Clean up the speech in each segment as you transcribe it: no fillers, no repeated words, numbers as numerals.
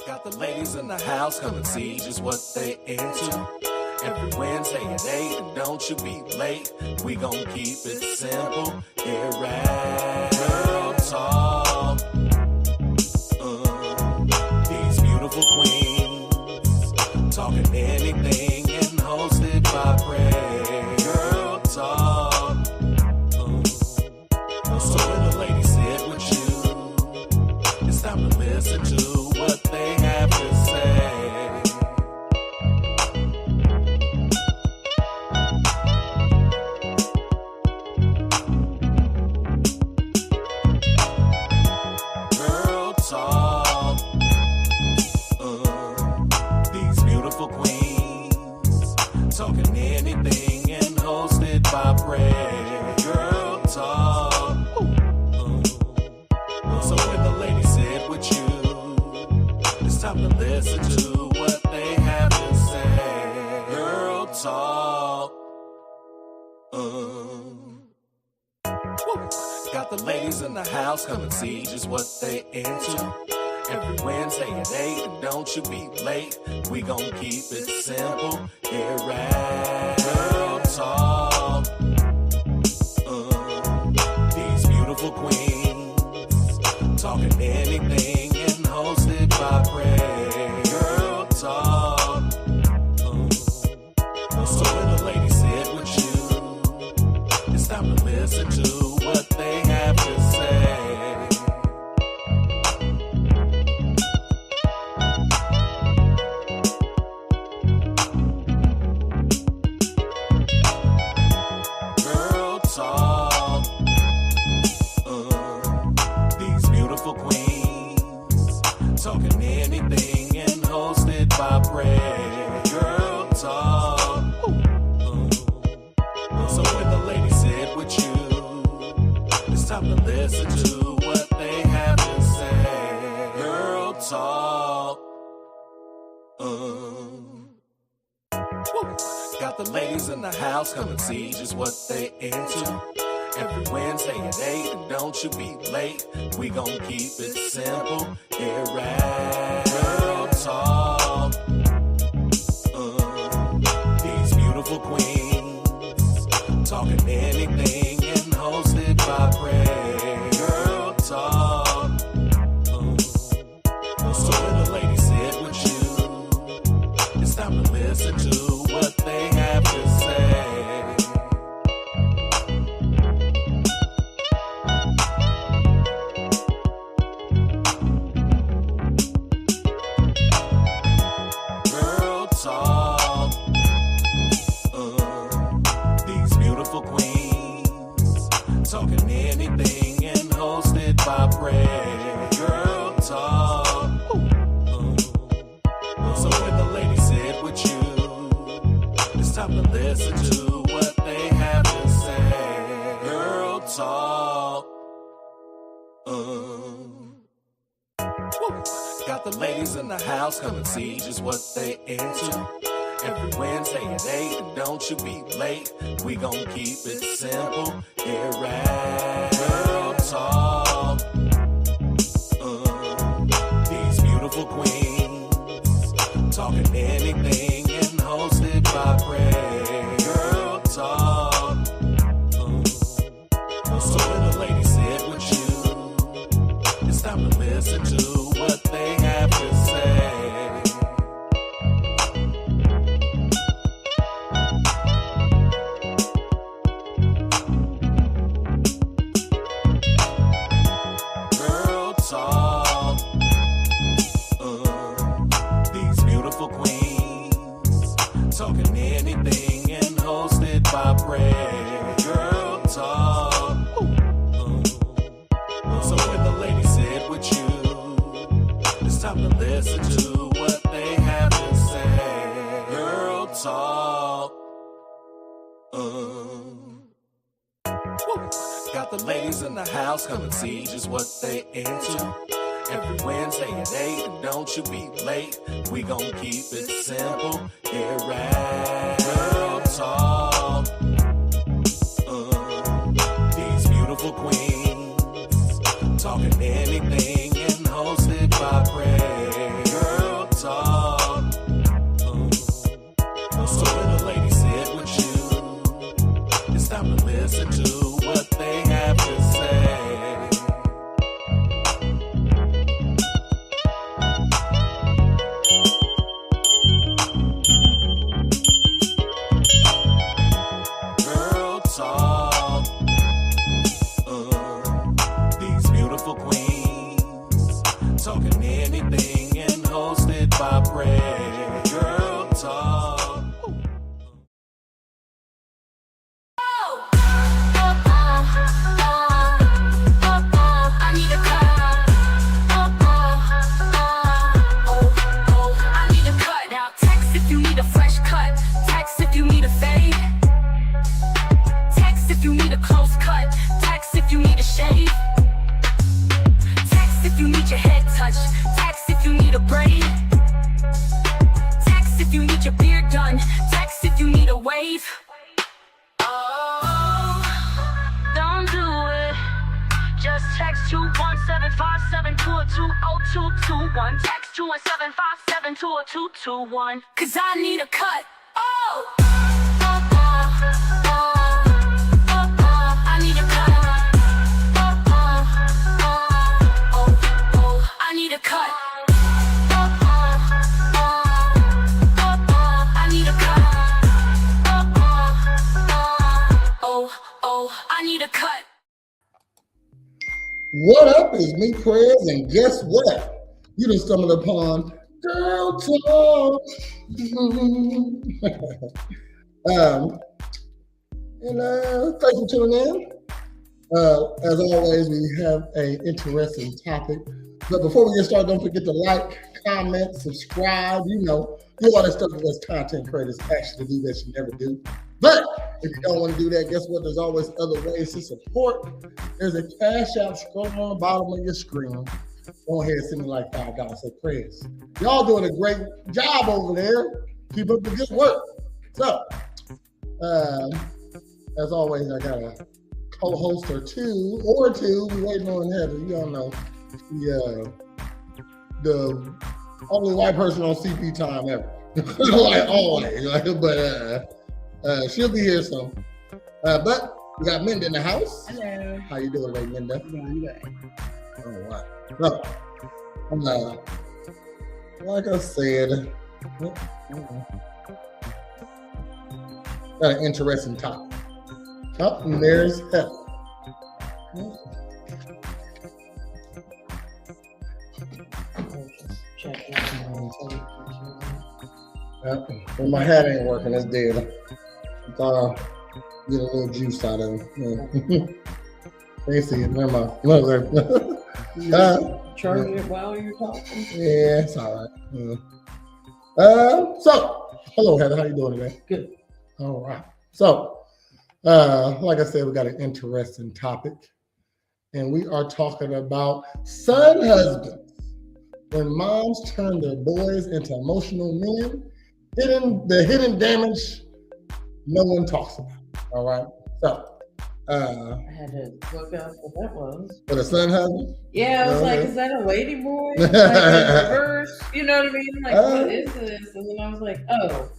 Got the ladies in the house, come and see just what they into. Every Wednesday at 8, and don't you be late. We gon' keep it simple here at Girl Talk. These beautiful queens talking anything and hosted by Prez. Girl Talk. So when the ladies sit with you, it's time to listen to what they have to say. Girl Talk. These beautiful queens talking anything and hosted by Prez. Girl Talk. So when the ladies sit with you, it's time to listen to what they have to say. Girl Talk. Got the ladies in the house, come and see just what they into. Every Wednesday at 8, and don't you be late. We gon' keep it simple here at Girl Talk. These beautiful queens talking anything and hosted by Prez. Girl Talk. So when the ladies sit with you, it's time to listen to what they have to say. Girl Talk. These beautiful queens talking anything and hosted by Prez. Girl Talk. So when the ladies sit with you, it's time to listen to what they have to say. Girl Talk. Got the ladies in the house, come and see just what they into. Every Wednesday at 8, and don't you be late. We gon' keep it simple here at Girl Talk. These beautiful queens talking anything and hosted by Prez. Girl Talk. So when the ladies sit with you, it's time to listen to what they have to say. Girl Talk. These beautiful queens talking anything and hosted by Prez. Girl Talk. So when the ladies sit with you, it's time to listen to what they have to say. Girl Talk. Got the ladies in the house, come and see just what they into. Every Wednesday at 8, and don't you be late. We gon' keep it simple here at Girl Talk. These beautiful queens talking anything and hosted by Prez. Girl Talk. So when the ladies sit with you, it's time to listen to what they have to say. Girl Talk. These beautiful queens talking anything and hosted by Prez. Girl Talk. So when the ladies sit with you, it's time to listen to what they have to say. Girl Talk. Got the ladies in the house, come and see just what they into. Every Wednesday at 8, and don't you be late. We gon' keep it simple here at Girl Talk. These beautiful queens talking anything and hosted by Prez. listen to what they have to say. Girl talk. These beautiful queens talking anything and hosted by Prez. Girl talk. Text 21757-202-0221. Text 21757-20221. 'Cause I need a cut. Oh! I need a cut. I need a cut. I need a cut. I need a cut. What up? It's me, Prez, and guess what? You done stumbled upon Girl Talk. Thanks for tuning in. As always, we have an interesting topic. But before we get started, don't forget to like, comment, subscribe. You know all that stuff that us content creators actually do that you never do. But if you don't want to do that, guess what? There's always other ways to support. There's a cash app scrolling on the bottom of your screen. Go ahead and send me like $5. Say, Prez, y'all doing a great job over there. Keep up the good work. So, as always, I got a co-host or two. We waiting on Heather. You all know the only white person on CP time ever. Like always. But she'll be here soon. But we got Minda in the house. Hello. How you doing today, Minda? Doing good. All right. So, like I said, got an interesting topic. Oh, and there's Heather. Well, my hat ain't working. It's dead. I thought I'll get a little juice out of it. Can't see it. Never mind. Charging it while you're talking? Yeah, it's all right. So, hello, Heather. How you doing today? Good. All right. So, like I said, we got an interesting topic, and we are talking about son husbands. When moms turn their boys into emotional men, the hidden damage no one talks about. All right. So, I had to look up what that was. For the son husband? Yeah, I was like, is that a lady boy? Like in reverse? You know what I mean? Like, what is this? And then I was like, oh.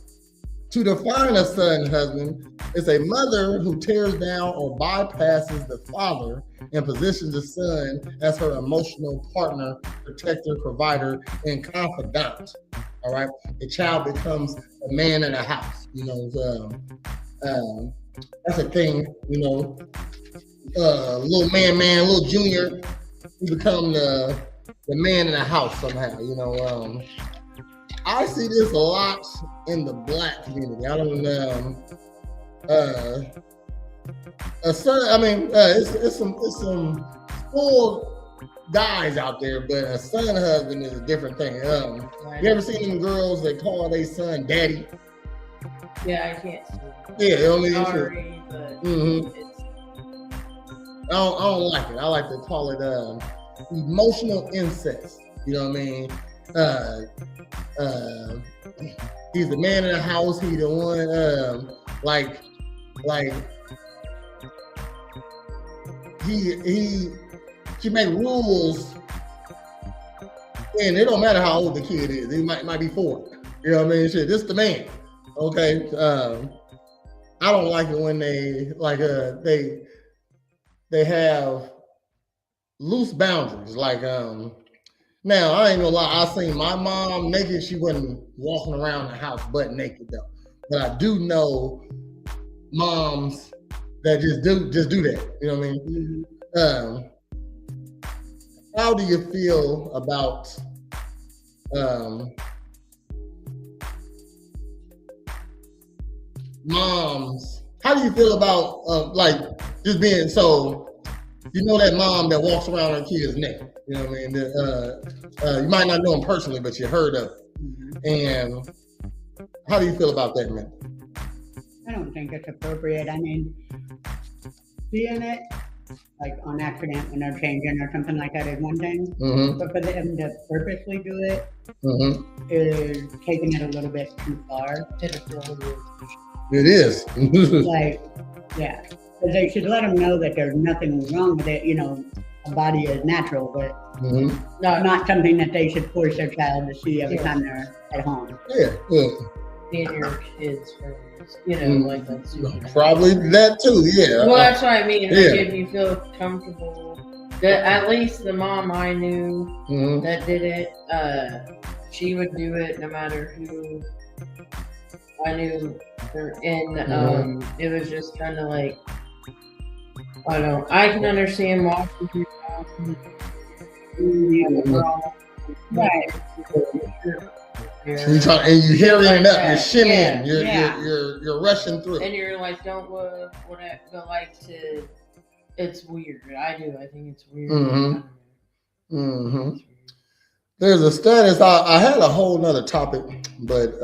To define a son husband, it's a mother who tears down or bypasses the father and positions the son as her emotional partner, protector, provider, and confidant. All right, the child becomes a man in a house. That's a thing. Little man, little junior, he become the man in the house somehow. I see this a lot in the Black community. I don't know. It's some spoiled guys out there, but a son husband is a different thing. You ever seen them girls that call their son daddy? Yeah, I can't see. Yeah, only sorry, but I don't like it. I like to call it emotional incest. You know what I mean? He's the man in the house. He the one, he make rules, and it don't matter how old the kid is. He might be 4. You know what I mean? Shit, this the man. Okay. I don't like it when they they have loose boundaries. Like now I ain't gonna lie, I seen my mom naked. She wasn't walking around the house butt naked though. But I do know moms that just do that. You know what I mean? How do you feel about moms? How do you feel about like just being so? You know that mom that walks around her kids naked. You know what I mean? You might not know them personally, but you heard of it. And how do you feel about that, man? I don't think it's appropriate. I mean, seeing it like on accident when they're changing or something like that is one thing, but for them to purposely do it is taking it a little bit too far. It is. Like, yeah, because they should let them know that there's nothing wrong with it. You know, a body is natural, but not something that they should force their child to see every time they're at home. Yeah. Being your kids' friends, you know, like that's probably that too. Yeah. Well, that's what I mean. Like if you feel comfortable, at least the mom I knew that did it, she would do it no matter who I knew her in. It was just kind of like, I don't know. I can understand walking through the house. Right. And you hearing it up, you're shimmying, you're rushing through, and you're like, don't look, whatever. But like it's weird. I think it's weird. There's a status. I had a whole nother topic, but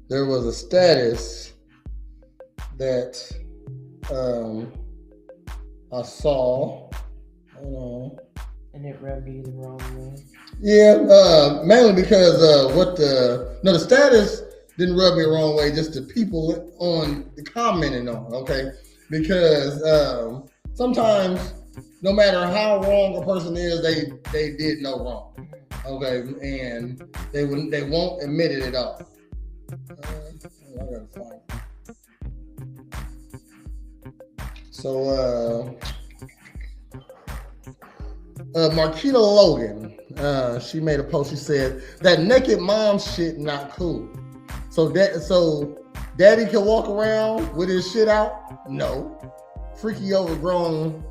there was a status that I saw. And it rubbed you the wrong way. Yeah, mainly because the status didn't rub me the wrong way, just the people on the commenting on, okay? Because sometimes no matter how wrong a person is, they did no wrong. Okay, and they won't admit it at all. I gotta find it. So Marquita Logan, she made a post. She said that naked mom shit not cool. So daddy can walk around with his shit out? No. Freaky overgrown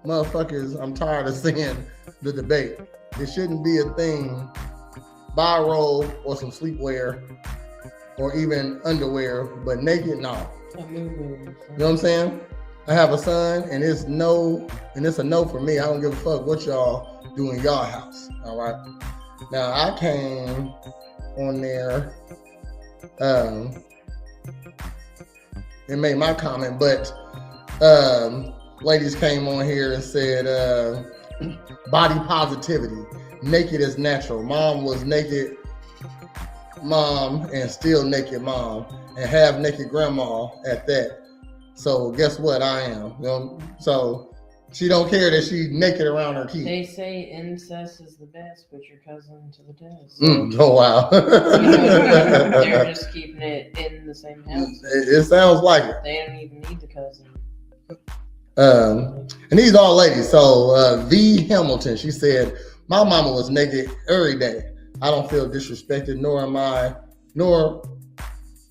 motherfuckers, I'm tired of seeing the debate. It shouldn't be a thing. Buy a robe or some sleepwear or even underwear, but naked, no. You know what I'm saying? I have a son, and it's a no for me. I don't give a fuck what y'all do in y'all house. All right. Now I came on there and made my comment, but ladies came on here and said body positivity, naked is natural. Mom was naked mom and still naked mom, and have naked grandma at that. So guess what? I am. You know, so she don't care that she's naked around her kids. They say incest is the best, but your cousin to the death. So, oh wow! They're just keeping it in the same house. It sounds like it. They don't even need the cousin. And these are all ladies. So V Hamilton, she said, "My mama was naked every day. I don't feel disrespected, nor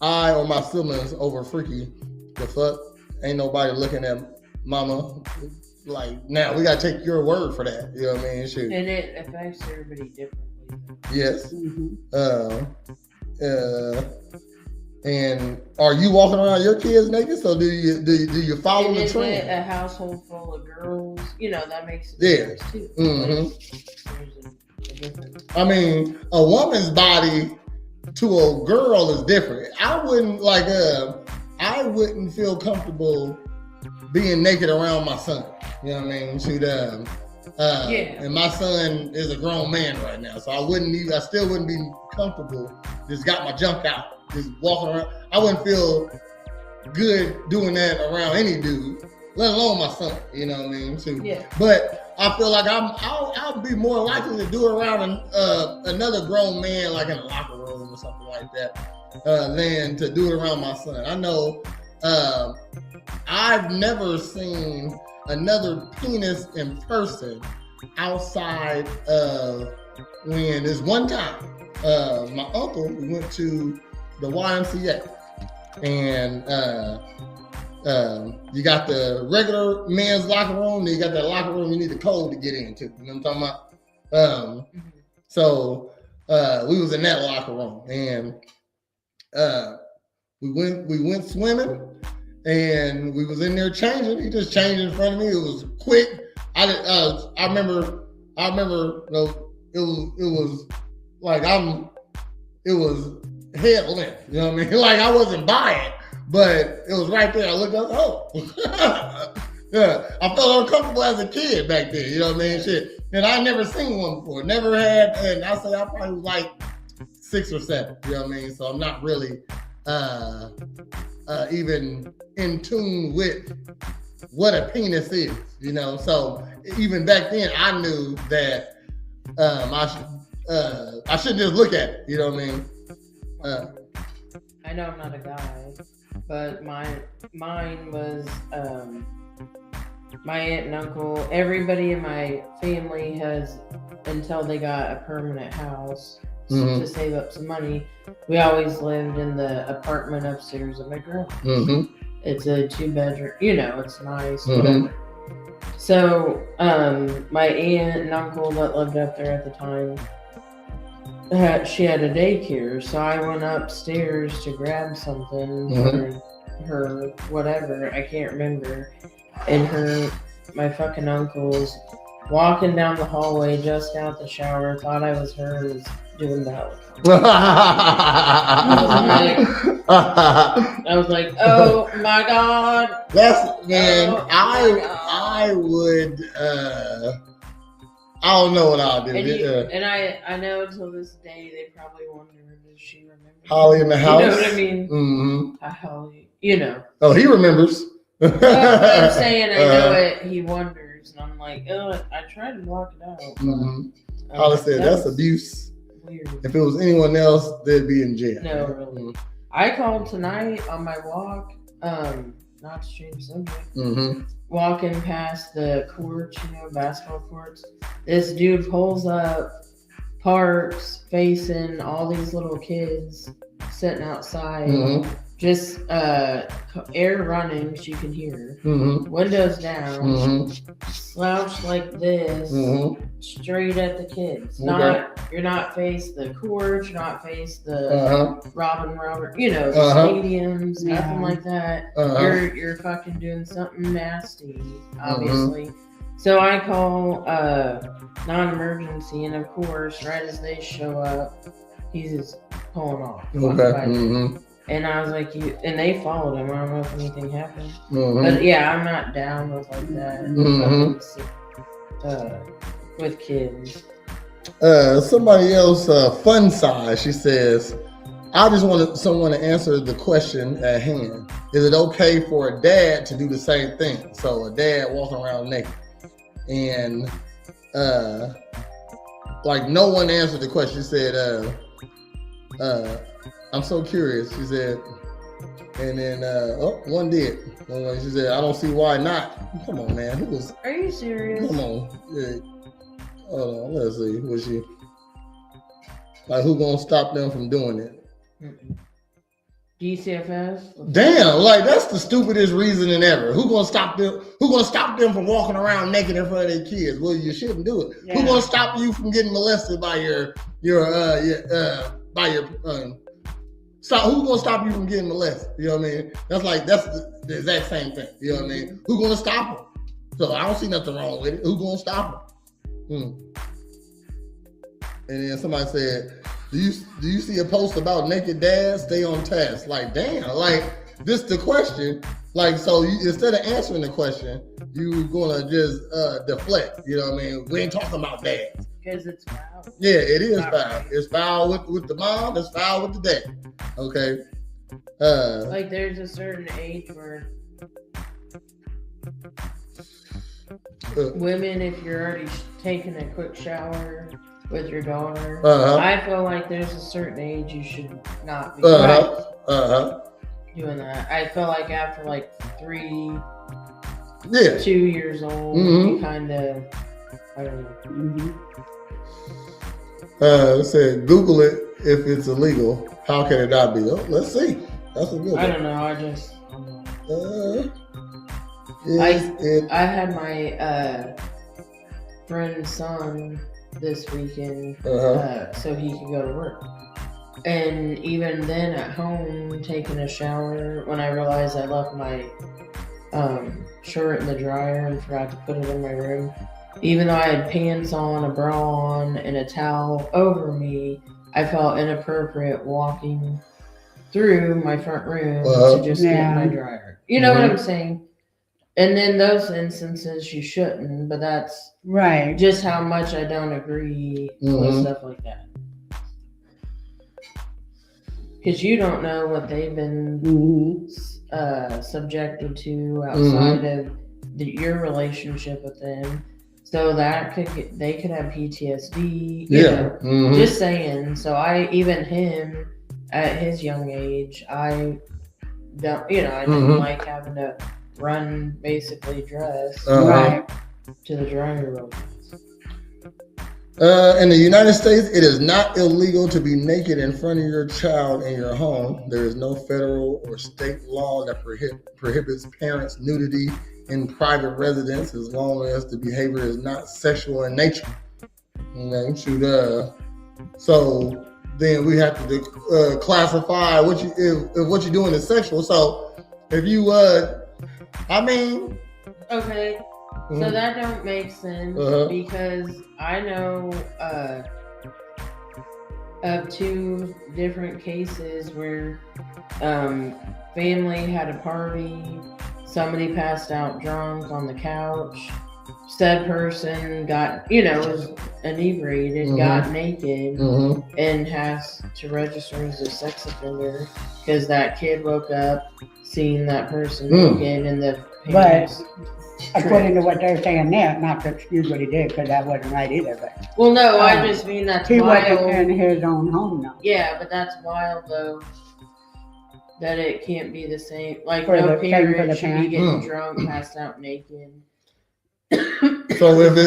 I or my siblings over freaky. The fuck." Ain't nobody looking at mama like, now we gotta take your word for that. You know what I mean? Shoot. And it affects everybody differently. Yes. And are you walking around your kids naked? So do you follow the trend? Is it a household full of girls? You know, that makes a difference too. There's a difference. I mean, a woman's body to a girl is different. I wouldn't feel comfortable being naked around my son. You know what I mean? And my son is a grown man right now, so I still wouldn't be comfortable just got my junk out, just walking around. I wouldn't feel good doing that around any dude, let alone my son. You know what I mean? But I feel like I'll be more likely to do it around another grown man, like in a locker room or something like that, than to do it around my son. I know I've never seen another penis in person outside of when there's one time my uncle, we went to the YMCA, and you got the regular men's locker room, then you got that locker room you need the code to get into. You know what I'm talking about? So we was in that locker room, and we went swimming, and we was in there changing. He just changed in front of me. It was quick. I remember. You know, it was like it was head length. You know what I mean? Like I wasn't buying, but it was right there. I looked up. Oh, yeah. I felt uncomfortable as a kid back then. You know what I mean? Shit. And I never seen one before. Never had. And I say I probably was like 6 or 7. You know what I mean? So I'm not really even in tune with what a penis is, you know. So even back then, I knew that I shouldn't just look at it. You know what I mean? I know I'm not a guy, but mine was my aunt and uncle. Everybody in my family has, until they got a permanent house. To save up some money, we always lived in the apartment upstairs of my grandma's. It's a 2-bedroom, you know, it's nice, whatever. So, my aunt and uncle that lived up there at the time, she had a daycare, so I went upstairs to grab something for her, whatever, I can't remember, and my fucking uncle's walking down the hallway, just out the shower, thought I was her, was doing that. I was like, oh my God. That's, man, oh I would, I don't know what I'll do. And I know until this day, they probably wonder, does she remember? Holly in the house. You know what I mean? Holly, you know. Oh, he remembers. I'm saying I know it, he wonders. And I'm like, oh, I tried to block it out. Holly said, that's abuse. Weird. If it was anyone else, they'd be in jail. No, really. I called tonight on my walk, not to change subject, walking past the courts, you know, basketball courts. This dude pulls up, parks, facing all these little kids sitting outside, just air running, so you can hear, windows down, slouched like this, straight at the kids. You're not face the court, you're not face the Robert, you know, stadiums, nothing like that. You're fucking doing something nasty, obviously. So I call non-emergency, and of course, right as they show up, he's just pulling off. And I was like, and they followed him. I don't know if anything happened. But yeah, I'm not down with like that. With kids. Somebody else, fun size, she says, I just wanted someone to answer the question at hand. Is it okay for a dad to do the same thing? So a dad walking around naked. And like no one answered the question. She said, I'm so curious, she said. And then, one did. She said, I don't see why not. Come on, man. Are you serious? Come on. Yeah. Hold on, let's see. Was she like, who gonna stop them from doing it? DCFS? Damn, like that's the stupidest reasoning ever. Who gonna stop them? Who gonna stop them from walking around naked in front of their kids? Well, you shouldn't do it. Yeah. Who gonna stop you from getting molested by your stop? Who gonna stop you from getting molested? You know what I mean? That's the exact same thing. You know what I mean? Who gonna stop them? So I don't see nothing wrong with it. Who gonna stop them? And then somebody said, do you see a post about naked dads? Stay on task. Like, damn, like this the question. Like, so instead of answering the question, you gonna just deflect. You know what I mean? We ain't talking about dads. Because it's foul. Yeah, it is foul. It's foul with the mom. It's foul with the dad. Okay. Like there's a certain age where women, if you're already taking a quick shower with your daughter, I feel like there's a certain age you should not be. doing that. I feel like after like 2 years old, you kind of, I don't know. It said, Google it if it's illegal. How can it not be? Oh, let's see. That's a good one. I don't know. I had my friend's son this weekend so he could go to work. And even then at home, taking a shower, when I realized I left my shirt in the dryer and forgot to put it in my room, even though I had pants on, a bra on, and a towel over me, I felt inappropriate walking through my front room to just get my dryer. You know what I'm saying? And in those instances, you shouldn't, but that's right. Just how much I don't agree with stuff like that. Because you don't know what they've been subjected to outside of your relationship with them. So that they could have PTSD. You know, just saying. So even him at his young age, I don't, I didn't like having to run basically dressed to the dryer room. In the United States, it is not illegal to be naked in front of your child in your home. There is no federal or state law that prohibits parents' nudity in private residence as long as the behavior is not sexual in nature. Okay, so then we have to classify what if what you're doing is sexual. So if you, okay. So that don't make sense because I know of 2 different cases where family had a party, somebody passed out drunk on the couch, said person got, was inebriated, got naked, and has to register as a sex offender because that kid woke up seeing that person naked and the parents. According to what they're saying there, not to excuse what he did, because that wasn't right either. But I just mean that's he wild. He wasn't in his own home, though. Yeah, but that's wild, though, that it can't be the same. Like, no parent should be getting drunk, passed out naked. So if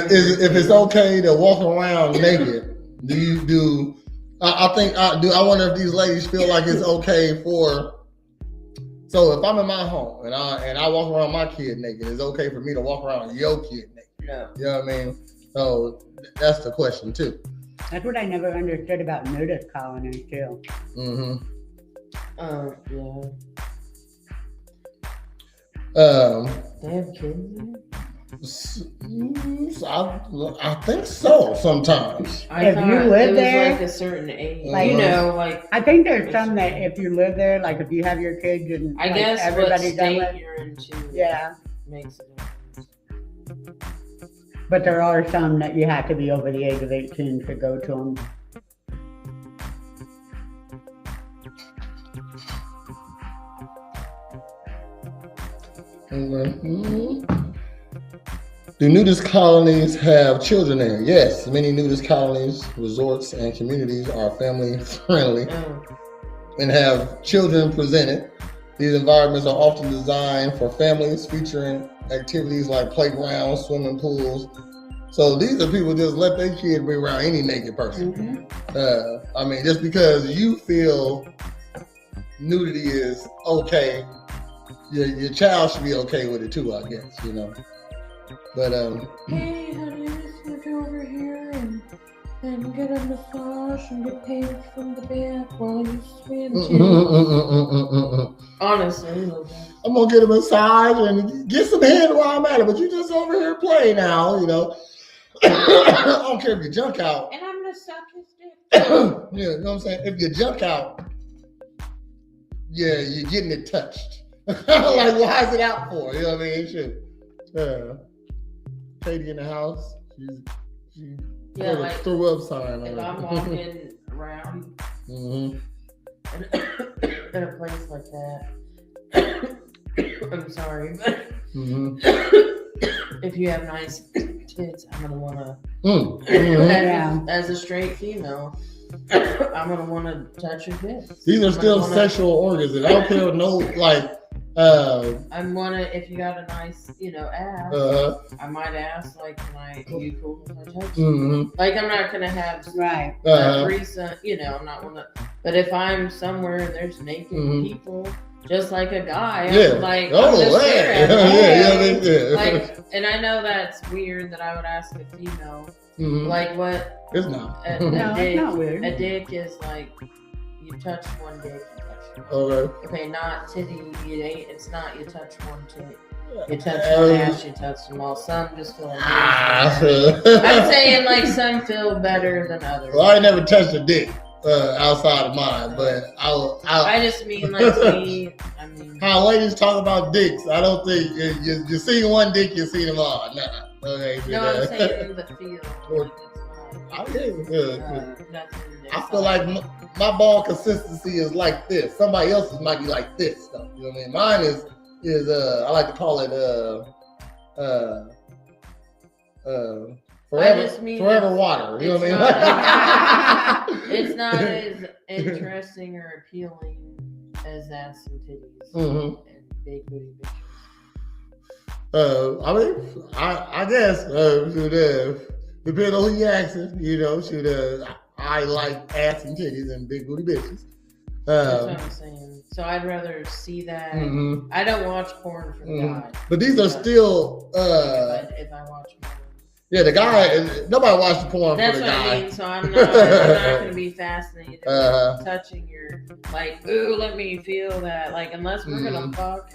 it's okay to walk around naked, I wonder if these ladies feel like it's okay for. So if I'm in my home and I walk around my kid naked, it's okay for me to walk around your kid naked. No. You know what I mean? So that's the question too. That's what I never understood about nudist colonies too. Yeah. They have kids in it? I think so sometimes. If you live there, like a certain age, I think there's some that if you live there, like if you have your kids and I guess everybody's what done state you're into, makes a difference. But there are some that you have to be over the age of 18 to go to them. Do nudist colonies have children there? Yes, many nudist colonies, resorts, and communities are family friendly and have children presented. These environments are often designed for families, featuring activities like playgrounds, swimming pools. So these are people just let their kid be around any naked person. Just because you feel nudity is okay, your child should be okay with it too, I guess, But hey honey, let's go over here and get a massage and get paid from the back while you swim too. Honestly, I'm gonna get a massage and get some head while I'm at it, but you just over here play now, I don't care if you junk out. And I'm gonna suck his dick. You know what I'm saying? If you junk out, you're getting it touched. Like, why is it out for? You know what I mean? Shit. Katie in the house. She threw up sign on if I'm walking around in a place like that, I'm sorry, but if you have nice tits, I'm gonna wanna as a straight female, I'm gonna want to touch your tits. These are still sexual organs. I don't care no like. I'm if you got a nice, ass, I might ask, like, are you cool if I touch you? Mm-hmm. Like, I'm not gonna have right. threesome, I'm not gonna. But if I'm somewhere and there's naked people, just like a guy, I'm like, I'm just there. Like, and I know that's weird that I would ask a female, like, what? It's not. It's not weird. A dick is like, you touch one dick. Okay, not titty. It's not you touch one titty. You touch one ass, you touch them all. Some just feel I'm saying like some feel better than others. Well, I never touched a dick outside of mine, but I just mean like to me. I mean, how ladies talk about dicks. I don't think you see one dick, you see them all. Nah. Okay. No, I'm saying the feel. I feel like my ball consistency is like this. Somebody else's might be like this though. You know what I mean? Mine is I like to call it forever water. You know what I mean? It's not as interesting or appealing as ass and titties and big booty bitches. I mean, I guess depending on who you asking, I like ass and titties and big booty bitches. That's what I'm saying. So I'd rather see that. I don't watch porn for the guy. But these are still. If I watch porn. Yeah, the guy. Nobody watches porn for the guy. That's what I mean. So I'm not going to be fascinated with touching your ooh, let me feel that. Like, unless we're gonna fuck,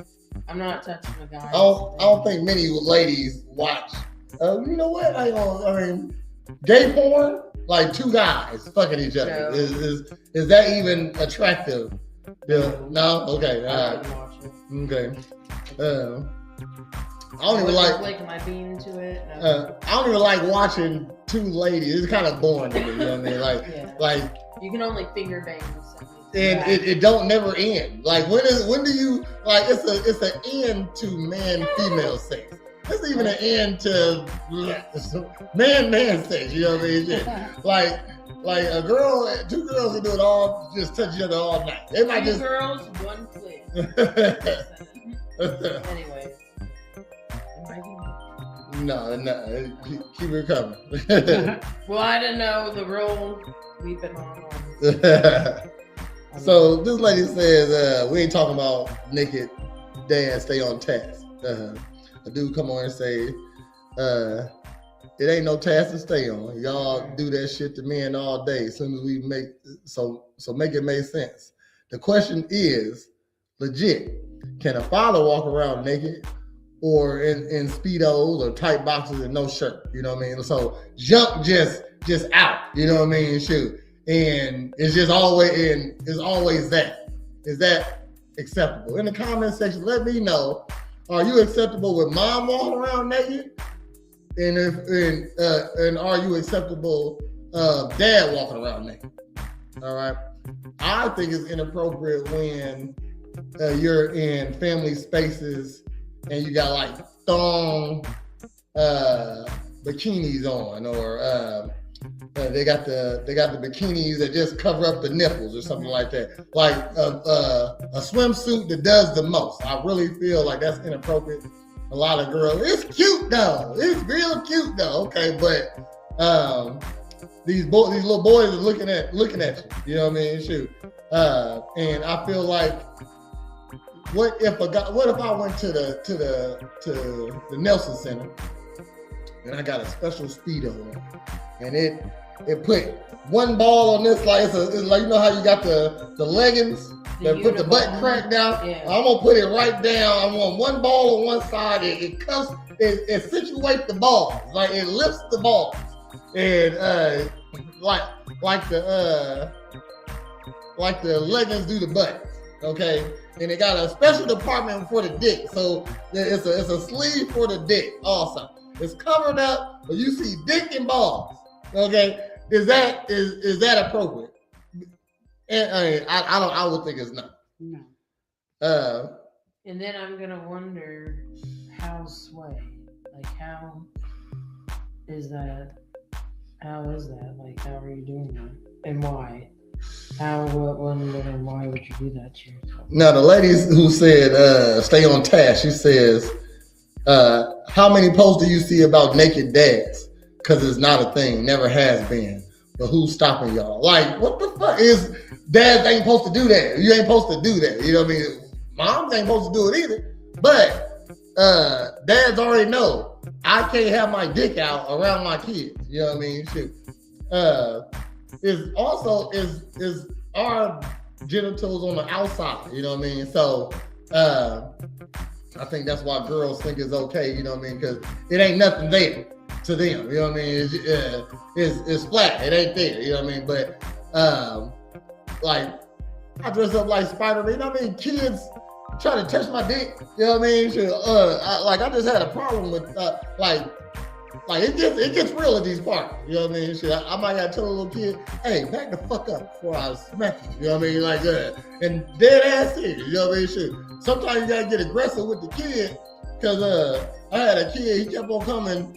I'm not touching a guy. I don't think many ladies watch. You know what? I mean, gay porn. Like two guys fucking each other. Is that even attractive? Yeah. No? Okay. All right. Okay. I don't even like my bean to it. No. I don't even like watching two ladies. It's kind of boring to me. You know what I mean? Like you can only finger bang something. And it don't never end. Like when do you like? It's an end to man-female sex. It's even an end to man sex, you know what I mean? Like a girl, two girls can do it all, just touch each other all night. They might two girls, one clit. Anyway. No, keep it coming. Well, I didn't know the role we've been on. So this lady says, we ain't talking about naked dance, stay on task. A dude come on and say, it ain't no task to stay on. Y'all do that shit to men all day. As soon as we make it make sense. The question is legit. Can a father walk around naked or in Speedos or tight boxes and no shirt? You know what I mean? So jump just out. You know what I mean? Shoot. And it's always that. Is that acceptable? In the comment section, let me know. Are you acceptable with mom walking around naked? And are you acceptable dad walking around naked? All right. I think it's inappropriate when you're in family spaces and you got like thong bikinis on, or they got the bikinis that just cover up the nipples or something like that. Like a swimsuit that does the most. I really feel like that's inappropriate. A lot of girls, it's cute though. It's real cute though. Okay, but these little boys are looking at you. You know what I mean? Shoot. And I feel like, what if I went to the Nelson Center and I got a special Speedo on, and it put one ball on this, like it's like, you know how you got the leggings that put the butt crack down? Yeah. I'm gonna put it right down. I want one ball on one side. It situates the balls, like it lifts the balls, and like the leggings do the butt. Okay, and it got a special department for the dick, so it's a sleeve for the dick also. It's covered up, but you see dick and balls. Okay, is that appropriate? And I would think it's not. No. And then I'm gonna wonder how sway, like how is that? How is that? Like, how are you doing that? And why? How, what, when, and why would you do that to yourself? Now, the lady who said, stay on task, she says, how many posts do you see about naked dads? Because it's not a thing, never has been. But who's stopping y'all? Like, what the fuck is dads ain't supposed to do that? You ain't supposed to do that. You know what I mean? Moms ain't supposed to do it either. But dads already know I can't have my dick out around my kids. You know what I mean? Shit. Is also is our genitals on the outside. You know what I mean? So I think that's why girls think it's okay. You know what I mean? Because it ain't nothing there to them, you know what I mean? It's flat, it ain't there, you know what I mean? But like I dress up like Spider-Man, you know what I mean? Kids try to touch my dick, you know what I mean? I just had a problem with like it gets real at these parties, you know what I mean? I might gotta tell a little kid, hey, back the fuck up before I smack you, you know what I mean? Like and dead ass serious, you know what I mean? Sometimes you gotta get aggressive with the kid, because I had a kid, he kept on coming.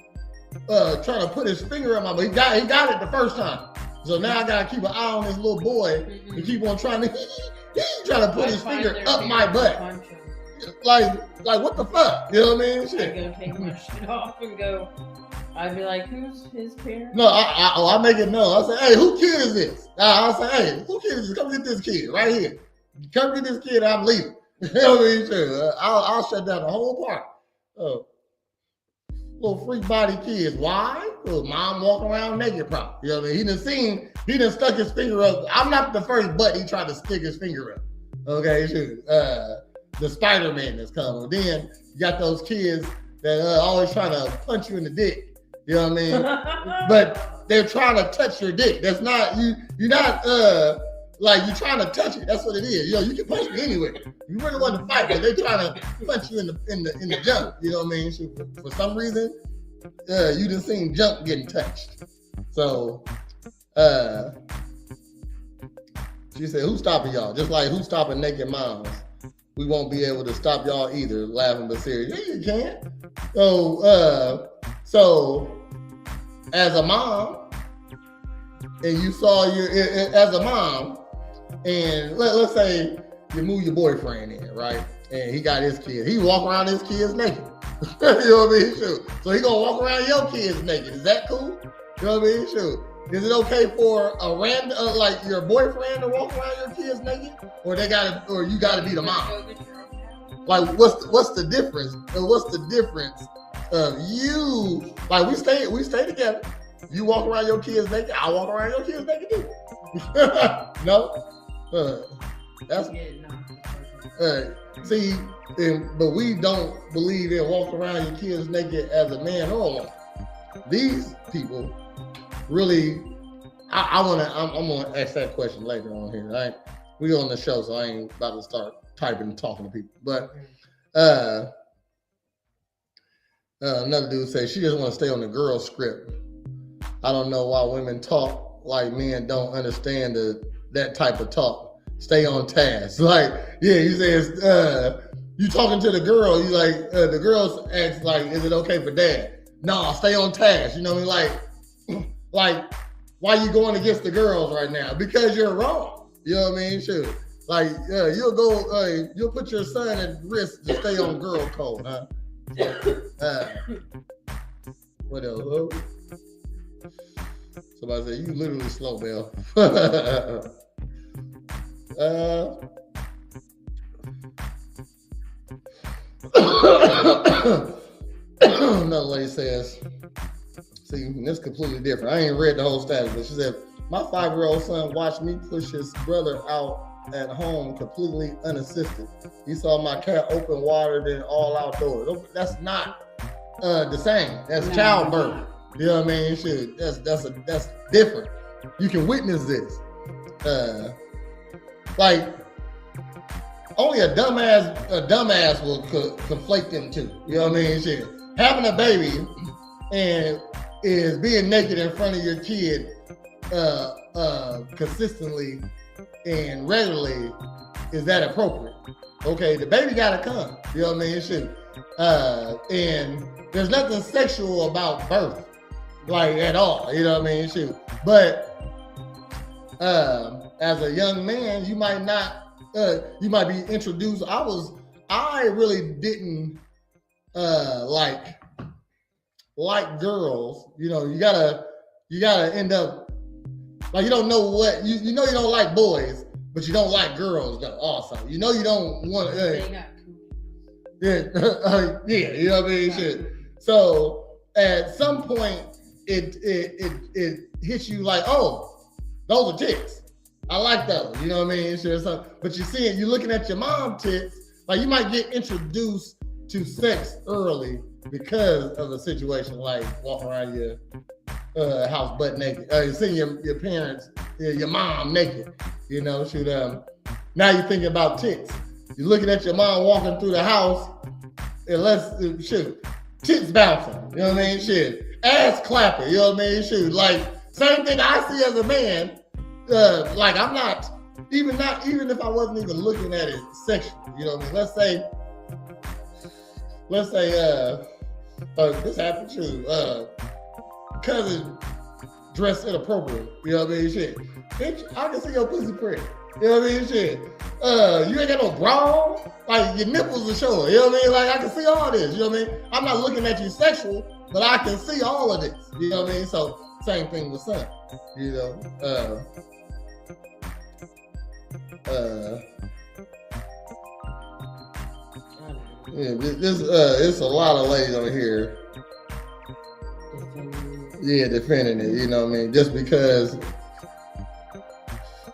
Trying to put his finger in my butt. He got it the first time. So now I gotta keep an eye on this little boy and keep on trying to put his finger up my butt. Like what the fuck? You know what I mean? Shit. I'm gonna take my shit off and go. I'd be like, who's his parent? No, I make it known. I say, hey, who kid is this? I say, hey, who kid is this? Come get this kid right here. Come get this kid. I'm leaving. You know what I mean? Sure. I'll shut down the whole park. Little freak body kids. Why? Because mom walking around naked probably. You know what I mean? He done stuck his finger up. I'm not the first butt he tried to stick his finger up. Okay, shoot. The Spider-Man that's coming. Then you got those kids that always trying to punch you in the dick. You know what I mean? But they're trying to touch your dick. That's not, you're not, like you're trying to touch it. That's what it is. You know, you can punch me anywhere. You really want to fight, but they're trying to punch you in the junk. You know what I mean? So for some reason, you done seen junk getting touched. So she said, "Who's stopping y'all? Just like who's stopping naked moms? We won't be able to stop y'all either." Laughing but serious. Yeah, you can. So as a mom, and you saw as a mom. And let's say you move your boyfriend in, right? And he got his kids. He walk around his kids naked. You know what I mean? Sure. So he gonna walk around your kids naked. Is that cool? You know what I mean? Sure. Is it okay for a random, like your boyfriend to walk around your kids naked, or you gotta be the mom? Like, what's the difference? What's the difference of you? Like we stay together. You walk around your kids naked. I walk around your kids naked too. No. That's see, but we don't believe in walking around your kids naked as a man or a woman. These people really, I'm gonna ask that question later on here. Right? We on the show, so I ain't about to start typing and talking to people. But another dude says she just want to stay on the girl script. I don't know why women talk like men don't understand that type of talk. Stay on task. Like, yeah, he says, you talking to the girl, you like, the girls ask, like, is it okay for dad? No, stay on task. You know what I mean? Like, why you going against the girls right now? Because you're wrong. You know what I mean? Sure. Like, you'll put your son at risk to stay on girl code, huh? What else? Somebody said, you literally slow, Bill. Another lady says, see, this is completely different. I ain't read the whole status, but she said, my 5-year-old son watched me push his brother out at home completely unassisted. He saw my cat open water, then all outdoors. That's not the same. That's childbirth. You know what I mean? Shit, that's different. You can witness this. Like only a dumbass will conflate them two. You know what I mean? Shit. Having a baby and is being naked in front of your kid consistently and regularly, is that appropriate? Okay, the baby gotta come. You know what I mean? Shit. And there's nothing sexual about birth. like at all. You know what I mean? Shoot. But as a young man, you might not. You might be introduced. I really didn't like girls. You know, you gotta end up like you don't know what you know you don't like boys, but you don't like girls though. Also, you know you don't want. Yeah, you know what I mean. Shit. So at some point, it hits you like, oh, those are tits. I like those. You know what I mean. Shit. So, but you see it. You're looking at your mom tits. Like you might get introduced to sex early because of a situation like walking around your house butt naked. Seeing your parents, your mom naked. You know, shoot. Now you're thinking about tits. You're looking at your mom walking through the house, and shoot, tits bouncing. You know what I mean? Shit, ass clapping. You know what I mean? Shoot, like same thing I see as a man. Like I'm not even if I wasn't even looking at it sexually. You know what I mean? Let's say this happened to cousin dressed inappropriate. You know what I mean? Shit, bitch, I can see your pussy print. You know what I mean? Shit. You ain't got no bra on. Like your nipples are showing. You know what I mean? Like I can see all this. You know what I mean? I'm not looking at you sexual, but I can see all of this. You know what I mean? So same thing with son. You know. Yeah, it's a lot of ladies over here. Yeah, defending it. You know what I mean? Just because.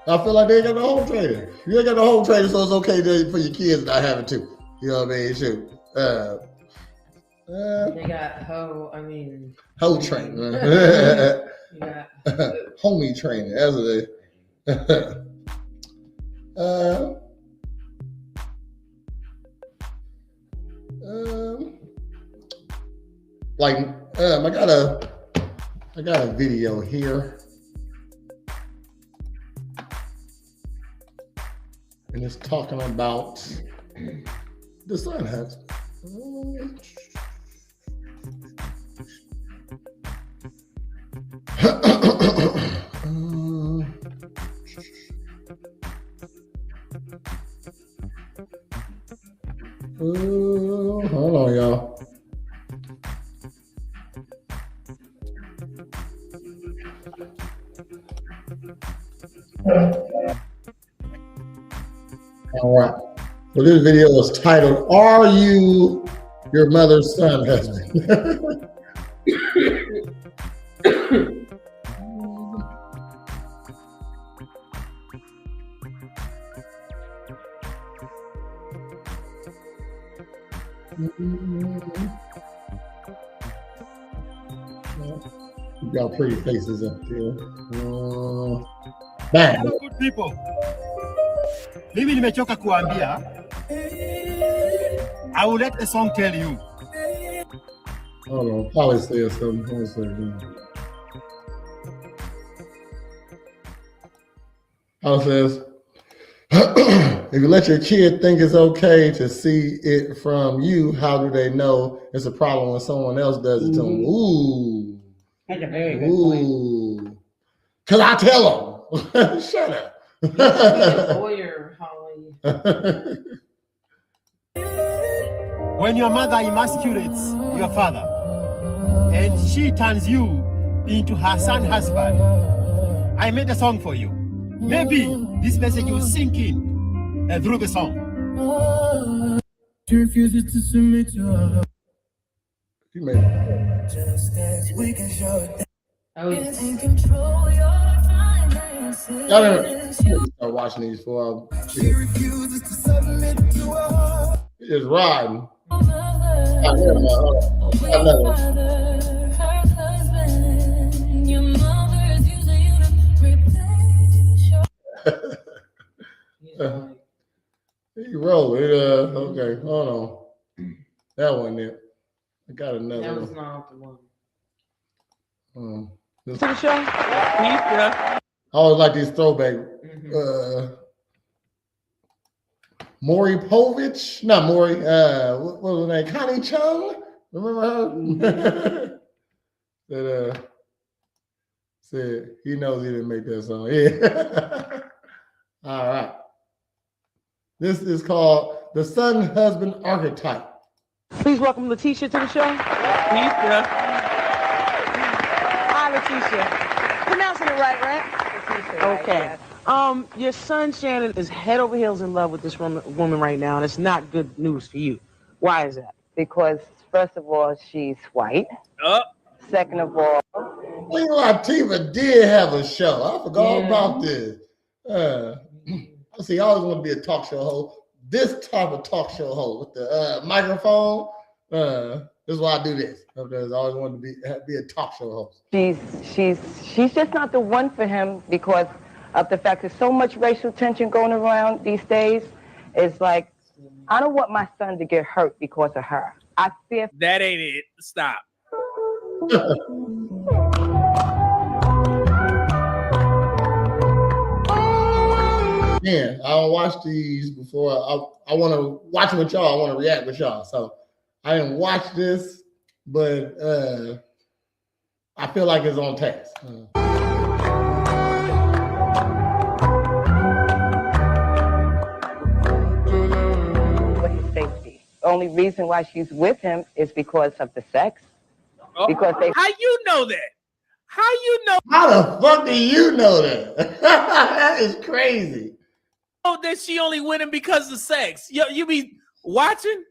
I feel like they ain't got the home trainer. You ain't got the home trainer, so it's okay for your kids not having to. You know what I mean? Shoot. They got hoe trainer. Yeah. Homie trainer. That's what I got a video here. And it's talking about the sun has. Hold on, y'all. All right. So this video is titled, "Are You Your Mother's Son Husband?" You got pretty faces up there. Bang. Hello, good people. Mimi nimechoka kuambia. I will let the song tell you. Hold on, Polly said something. Hold on a second. Polly says, if you let your kid think it's okay to see it from you, how do they know it's a problem when someone else does it to them? Ooh. That's a very good point. Ooh. Because I tell them. Shut up. You should be a lawyer, Holly. When your mother emasculates your father and she turns you into her son husband, I made a song for you. Maybe this message will sink in through the song. She refuses to submit to her. You made it. Just as we can show it. Oh, Control your finances. Y'all didn't start watching these for She refuses to submit to her. It's riding. Her husband, your mother is using you to replace your. You roll it. Okay, hold on. That one there. I got another that was one. not the one. This, I always like these throwback. Maury Povich, not Maury. What was her name? Connie Chung. Remember her? Said he knows he didn't make that song. Yeah. All right. This is called the son husband archetype. Please welcome Letitia to the show. Letitia. Hi, Letitia. Pronouncing it right? Letitia, Okay. Yes. Your son Shannon is head over heels in love with this woman right now, and it's not good news for you. Why is that? Because first of all, she's white. Second of all, Queen Latifah did have a show. I forgot all about this. See, I always want to be a talk show host. This type of talk show host with the microphone. This is why I do this. Because I always wanted to be a talk show host. she's just not the one for him because of the fact there's so much racial tension going around these days. It's like, I don't want my son to get hurt because of her. I fear that ain't it. Stop. Yeah, I don't watch these before. I want to watch it with y'all. I want to react with y'all. So I didn't watch this, but I feel like it's on task. for his safety. The only reason why she's with him is because of the sex. Because they. How you know that? How you know? How the fuck do you know that? That is crazy. That she only with him because of sex. You be watching?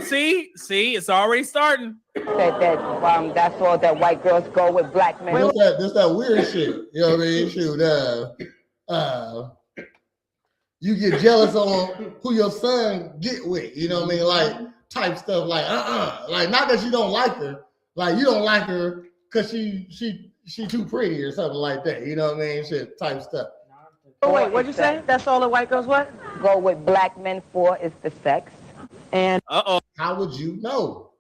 See, it's already starting. That's all that white girls go with black men. This that weird shit. You know what I mean? Shoot, you get jealous on who your son get with. You know what I mean? Like type stuff. Like like not that you don't like her. Like you don't like her because she too pretty or something like that. You know what I mean? Shit type stuff. Oh, wait, what'd you say? That's all the white girls what? Go with black men for is the sex. And how would you know?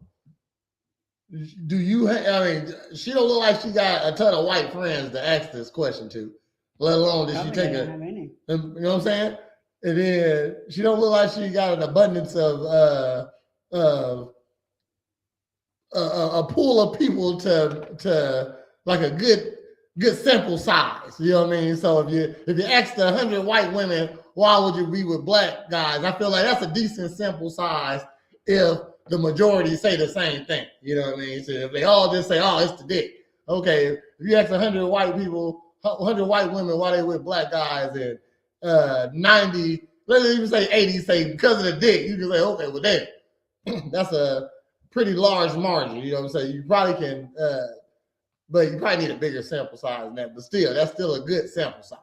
Do you? I mean, she don't look like she got a ton of white friends to ask this question to. Let alone did she take a? You know what I'm saying? And then she don't look like she got an abundance of a pool of people to like a good sample size. You know what I mean? So if you asked 100 white women, why would you be with black guys? I feel like that's a decent sample size if the majority say the same thing. You know what I mean? So if they all just say, oh, it's the dick. Okay, if you ask 100 white people, 100 white women why they with black guys, and 90, let's even say 80 say because of the dick, you can say, okay, well then that's a pretty large margin. You know what I'm saying? You probably can but you probably need a bigger sample size than that. But still, that's still a good sample size.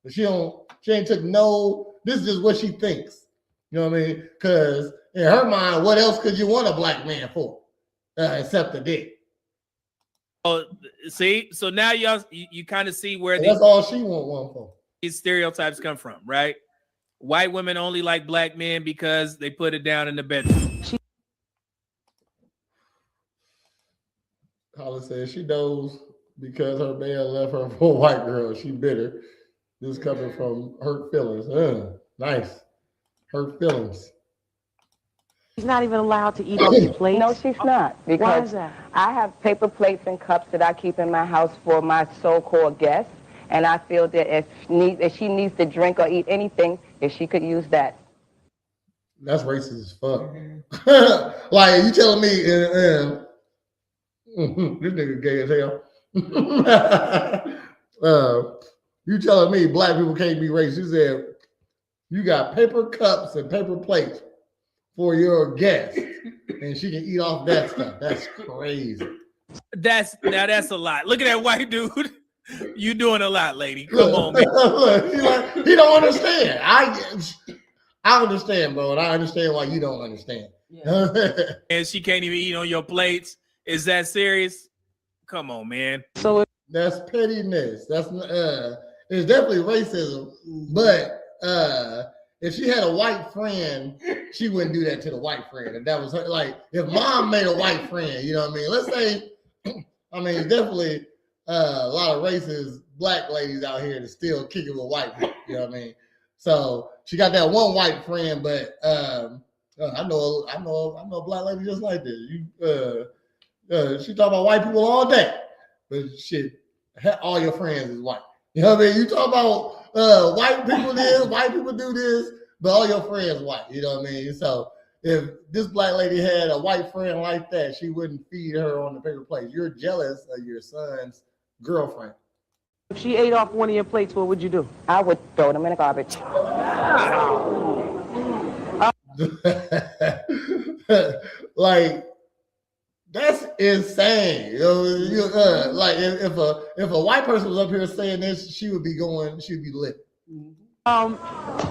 But she ain't took no, this is just what she thinks. You know what I mean? Because in her mind, what else could you want a black man for? Except the dick. Oh, see? So now you kind of see where that's all she want one for. These stereotypes come from, right? White women only like black men because they put it down in the bedroom. Holly says she knows because her man left her for a white girl. She bitter. This coming from hurt feelings. Nice. Hurt feelings. she's not even allowed to eat off your plate. No, she's not. Why Because is that? I have paper plates and cups that I keep in my house for my so-called guests, and I feel that if she needs to drink or eat anything, if she could use that. That's racist as fuck. Like you telling me, this nigga gay as hell. You telling me black people can't be racist? You said you got paper cups and paper plates for your guests, and she can eat off that stuff. That's crazy. That's a lot. Look at that white dude. You doing a lot, lady. Come on, man. Look, he don't understand. I understand, bro, and I understand why you don't understand. Yeah. And she can't even eat on your plates. Is that serious? Come on, man. So that's pettiness. That's it's definitely racism. But if she had a white friend, she wouldn't do that to the white friend. If that was her, like if mom made a white friend, you know what I mean? Let's say, I mean, it's definitely a lot of racist black ladies out here that still kick it with white people. You know what I mean? So she got that one white friend, but I know a black lady just like this. She talk about white people all day, but shit, all your friends is white. You know what I mean? You talk about white people this, white people do this, but all your friends white. You know what I mean? So if this black lady had a white friend like that, she wouldn't feed her on the paper plate. You're jealous of your son's girlfriend. If she ate off one of your plates, what would you do? I would throw them in the garbage. Like, that's insane. You know, like if a white person was up here saying this, she'd be lit.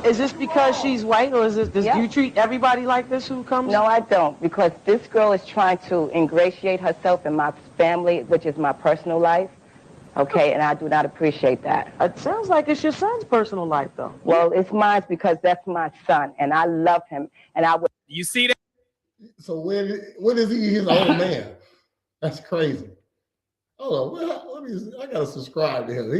Is this because she's white, or is this? Do you treat everybody like this who comes? No, I don't, because this girl is trying to ingratiate herself in my family, which is my personal life. Okay, and I do not appreciate that. It sounds like it's your son's personal life, though. Well, it's mine because that's my son, and I love him, and I would. You see that? So when is he his old man? That's crazy. Hold on, I gotta subscribe to him.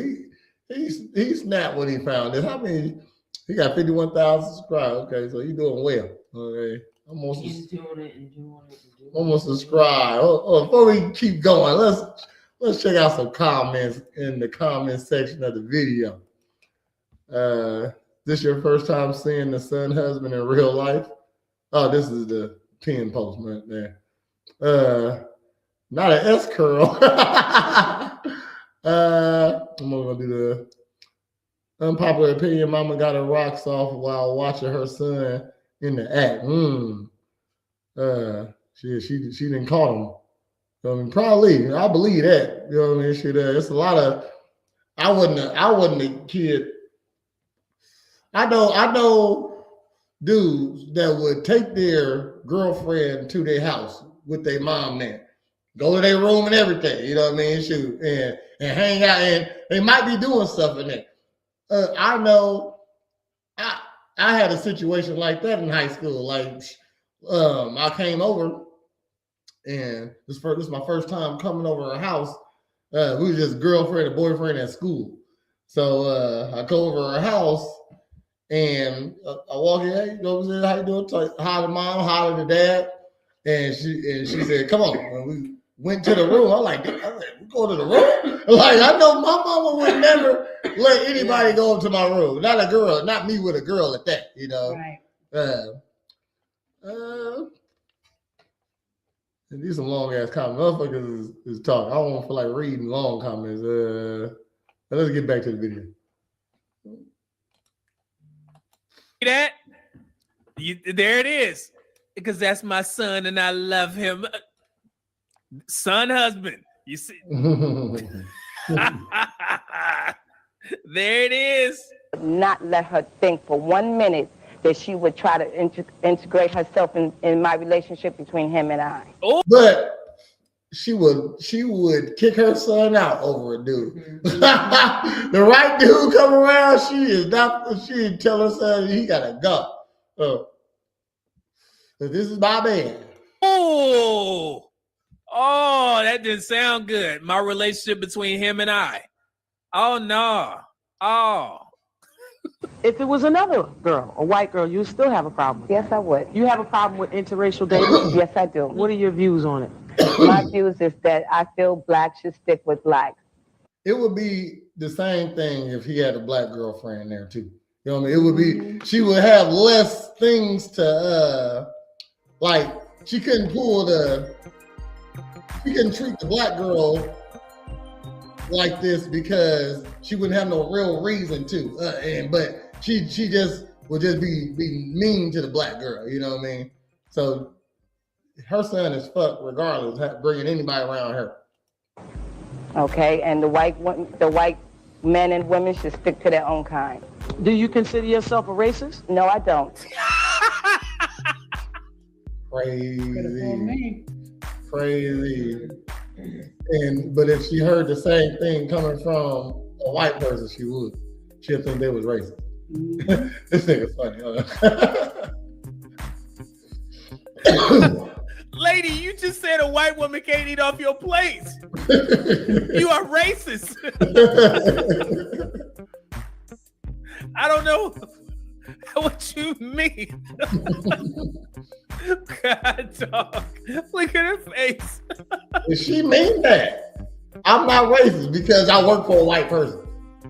He snapped when he found this. How many? He got 51,000 subscribers. Okay, so he's doing well. Okay, He's doing it. I'm gonna subscribe. Before we keep going, let's check out some comments in the comment section of the video. This your first time seeing the son husband in real life? Oh, this is the pin post right there. Not an S curl. I'm gonna do the unpopular opinion. Mama got her rocks off while watching her son in the act. She didn't call him. I mean, probably. I believe that. You know what I mean? It's a lot of. I wasn't a kid. I know dudes that would take their girlfriend to their house with their mom there, go to their room and everything. You know what I mean? Shoot, and hang out, and they might be doing stuff in there. I know. I had a situation like that in high school. Like, I came over. And this is my first time coming over her house. We was just girlfriend and boyfriend at school. So I go over her house and I walk in, hey, you know what I'm saying? How you doing? Hi to mom, hi to dad. And she said, come on. And we went to the room. I'm like, we go to the room? Like, I know my mama would never let anybody go into my room. Not a girl, not me with a girl at that, you know. Right. And these some long ass comments. Motherfuckers is talking. I don't feel like reading long comments. Let's get back to the video. See that? There it is. Because that's my son and I love him. Son, husband. You see? There it is. Not let her think for 1 minute that she would try to integrate herself in my relationship between him and I. Oh. But she would kick her son out over a dude. Mm-hmm. The right dude come around, she'd tell her son he gotta go. This is my man. Oh, that didn't sound good. My relationship between him and I. Oh no. Oh. If it was another girl, a white girl, you still have a problem with it. Yes, I would. You have a problem with interracial dating? Yes, I do. What are your views on it? My views is that I feel black should stick with black. It would be the same thing if he had a black girlfriend there too. You know what I mean? It would be, she would have less things to, like, she couldn't treat the black girl like this because she wouldn't have no real reason to. But she just would just be mean to the black girl, you know what I mean? So her son is fucked regardless, bringing anybody around her. Okay, and the white men and women should stick to their own kind. Do you consider yourself a racist? No, I don't. Crazy. But if she heard the same thing coming from a white person, she would. She'd think they was racist. This nigga's funny. Lady, you just said a white woman can't eat off your plate. You are racist. I don't know what you mean. God, dog. Look at her face. She mean that. I'm not racist because I work for a white person.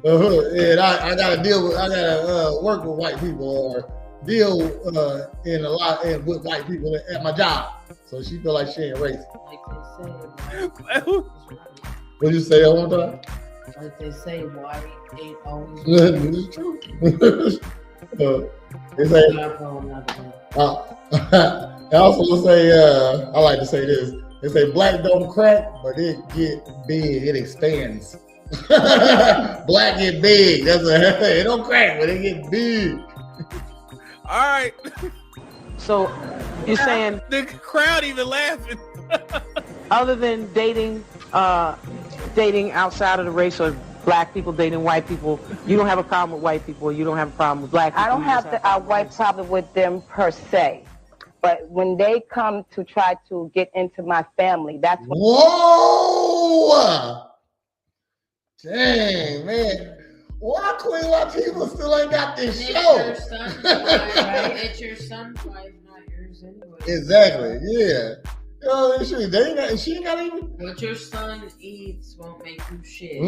And I gotta work with white people or deal with white people at my job. So she feel like she ain't racist. Like they say, What you say all the time? like they say, white ain't always. It's true. They say. I also say I like to say this. They say black don't crack, but it get big. It expands. Black get big. It don't crack, but it get big. All right. So you're saying The crowd even laughing. other than dating outside of the race or black people dating white people, you don't have a problem with white people, you don't have a problem with black people? I don't have a white problem with them per se. But when they come to try to get into my family, that's what. Whoa! Dang, man. Why Queen Latifah still ain't got this show? It's your son's wife, right? It's your son's wife, not yours anyway. Exactly, yeah. You know, she ain't got even. What your son eats won't make you shit.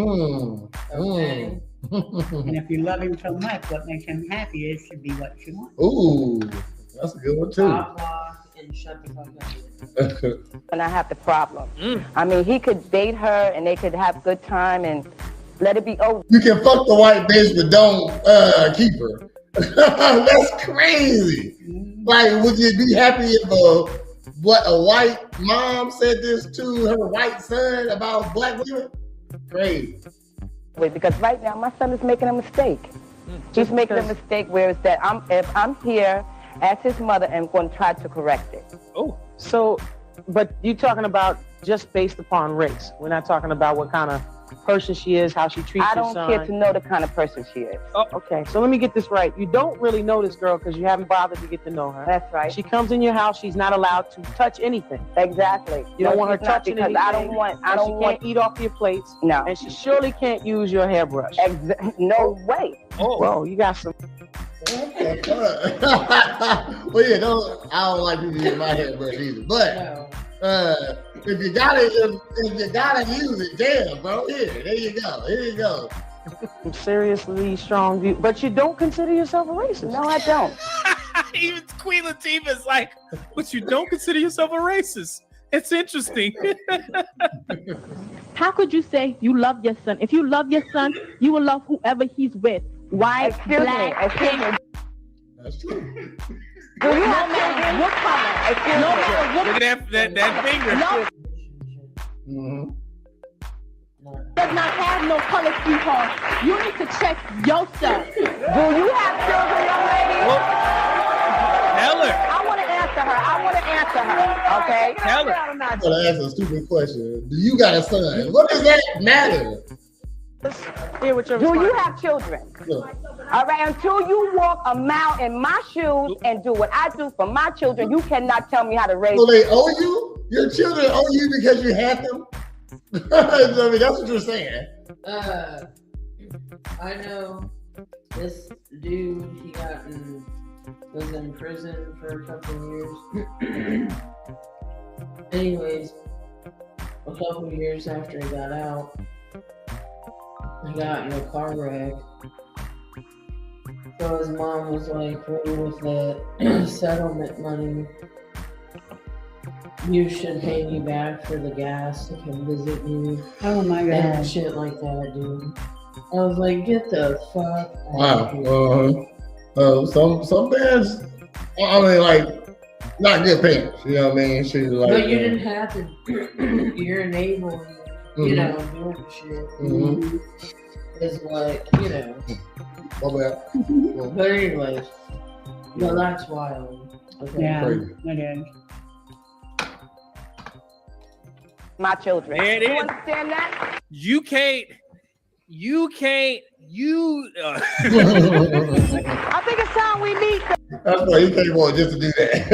Okay. And if you love him so much, what makes him happy is to be what you want. Ooh, that's a good one too. Pop lock and shut the fuck up. And I have the problem. I mean, he could date her and they could have good time and let it be over. You can fuck the white bitch, but don't keep her. That's crazy. Like, would you be happy if a white mom said this to her white son about black women? Crazy. Because right now my son is making a mistake. He's making a mistake where it's that if I'm here as his mother, I'm going to try to correct it. Oh, so, but you're talking about just based upon race. We're not talking about what kind of person she is, how she treats I your don't son. care to know the kind of person she is. Oh, okay. So let me get this right. You don't really know this girl because you haven't bothered to get to know her. That's right. She comes in your house. She's not allowed to touch anything. Exactly. You don't want her she's not, touching because anything. I don't want. She can't eat off your plates. No. And she surely can't use your hairbrush. No way. Oh, whoa, you got some. Well, yeah, I don't like people using my hairbrush either. But if you gotta use it, damn, bro. There you go. Some seriously strong view. But you don't consider yourself a racist. No, I don't. Even Queen Latifah's like, but you don't consider yourself a racist. It's interesting. How could you say you love your son? If you love your son, you will love whoever he's with. White, black, pink. That's true. No matter what color. No matter what. Look at that finger. Does not have no color, sweetheart. You need to check yourself. Do you have children, young lady? Tell her. I want to answer her. Okay. Tell her. I'm gonna ask a stupid question. Do you got a son? What does that matter? Do you have children? Yeah. All right, until you walk a mile in my shoes and do what I do for my children, you cannot tell me how to raise So they owe you? Your children owe you because you had them? I mean, that's what you're saying. I know this dude, was in prison for a couple of years. Anyways, a couple of years after he got out, he got in a car wreck. So his mom was like, with the settlement money, you should pay me back for the gas to come visit you. Oh my God. And shit like that, dude. I was like, get the fuck out Wow. Some parents, I mean, like, not good parents. You know what I mean? She's like, but you didn't have to. You're enabling, doing shit. Is what, But anyways, that's wild. Okay. Yeah, Crazy. it is. my children? There it You is. understand that? You can't. I think it's time we meet That's why he came on just to do that.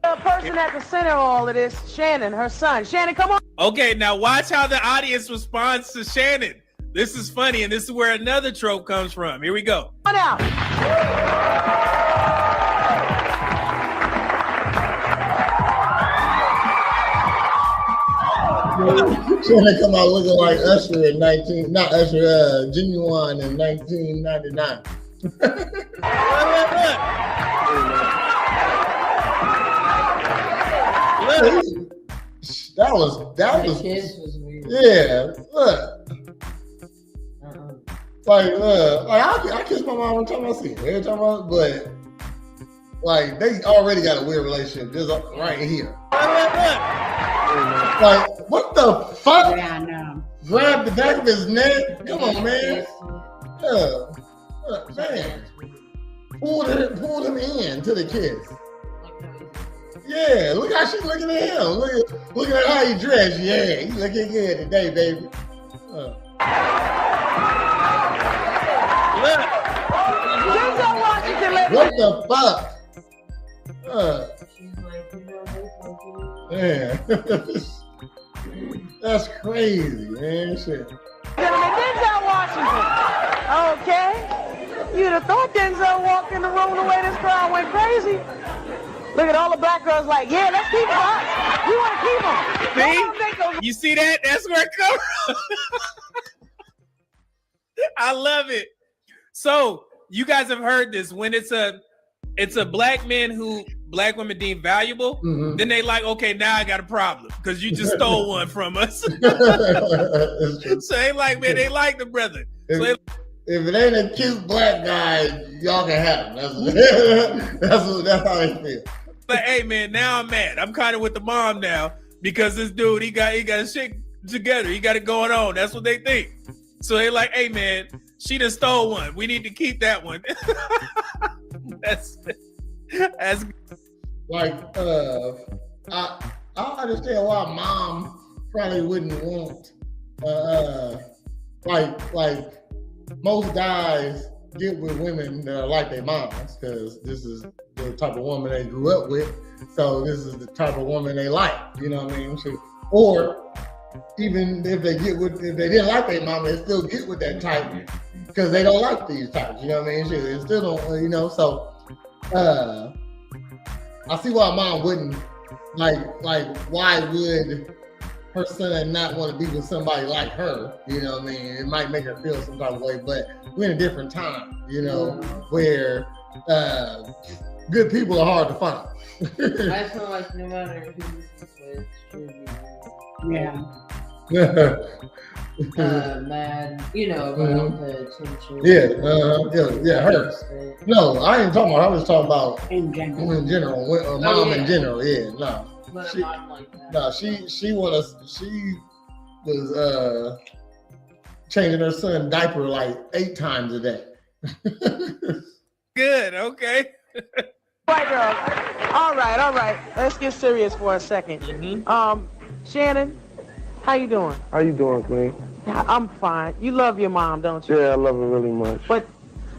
The person at the center of all of this, Shannon, her son. Shannon, come on. Okay, now watch how the audience responds to Shannon. This is funny, and this is where another trope comes from. Here we go. Come on out. Shannon come out looking like Usher in Genuine in 1999. That was kids was weird. Yeah, look. Like I kiss my mom every time I see her. Every time but like they already got a weird relationship just right here. Like what the fuck? Yeah, I know. Grab the back of his neck. Come on, man. Man. Pulled him in to the kiss. Yeah, look how she's looking at him. Look at how he dressed. Yeah, he's looking good today, baby. What the fuck? Man. That's crazy, man. Shit. Denzel Washington. Okay. You'd have thought Denzel walked in the room the way this crowd went crazy. Look at all the black girls like, yeah, let's keep them. We want to keep them. See? You see that? That's where it comes from. I love it. So you guys have heard this. When it's a black man who black women deem valuable, then they like, okay, now I got a problem because you just stole one from us. So they like, man, they like the brother. If it ain't a cute black guy, y'all can have him. That's how they feel. But hey, man, now I'm mad. I'm kind of with the mom now because this dude, he got his shit together. He got it going on. That's what they think. So they like, hey, man, she done stole one. We need to keep that one. That's like I understand why mom probably wouldn't want like most guys get with women that are like their moms because this is the type of woman they grew up with, so this is the type of woman they like, you know what I mean? So, or even if they didn't like their mom, they still get with that type because they don't like these types, you know what I mean? They still don't, you know, so I see why mom wouldn't like why would her son not want to be with somebody like her, you know what I mean? It might make her feel some type of way, but we're in a different time, you know, where good people are hard to find. I feel like no matter who it's with, Yeah. mad, you know, about the attention. Yeah, her. No, I ain't talking about. I was talking about in general. In general, yeah, no. But She was changing her son's diaper like 8 times a day. good. Okay. Right, girl. All right. Let's get serious for a second. Shannon, how you doing? How you doing, Queen? I'm fine. You love your mom, don't you? Yeah, I love her really much. But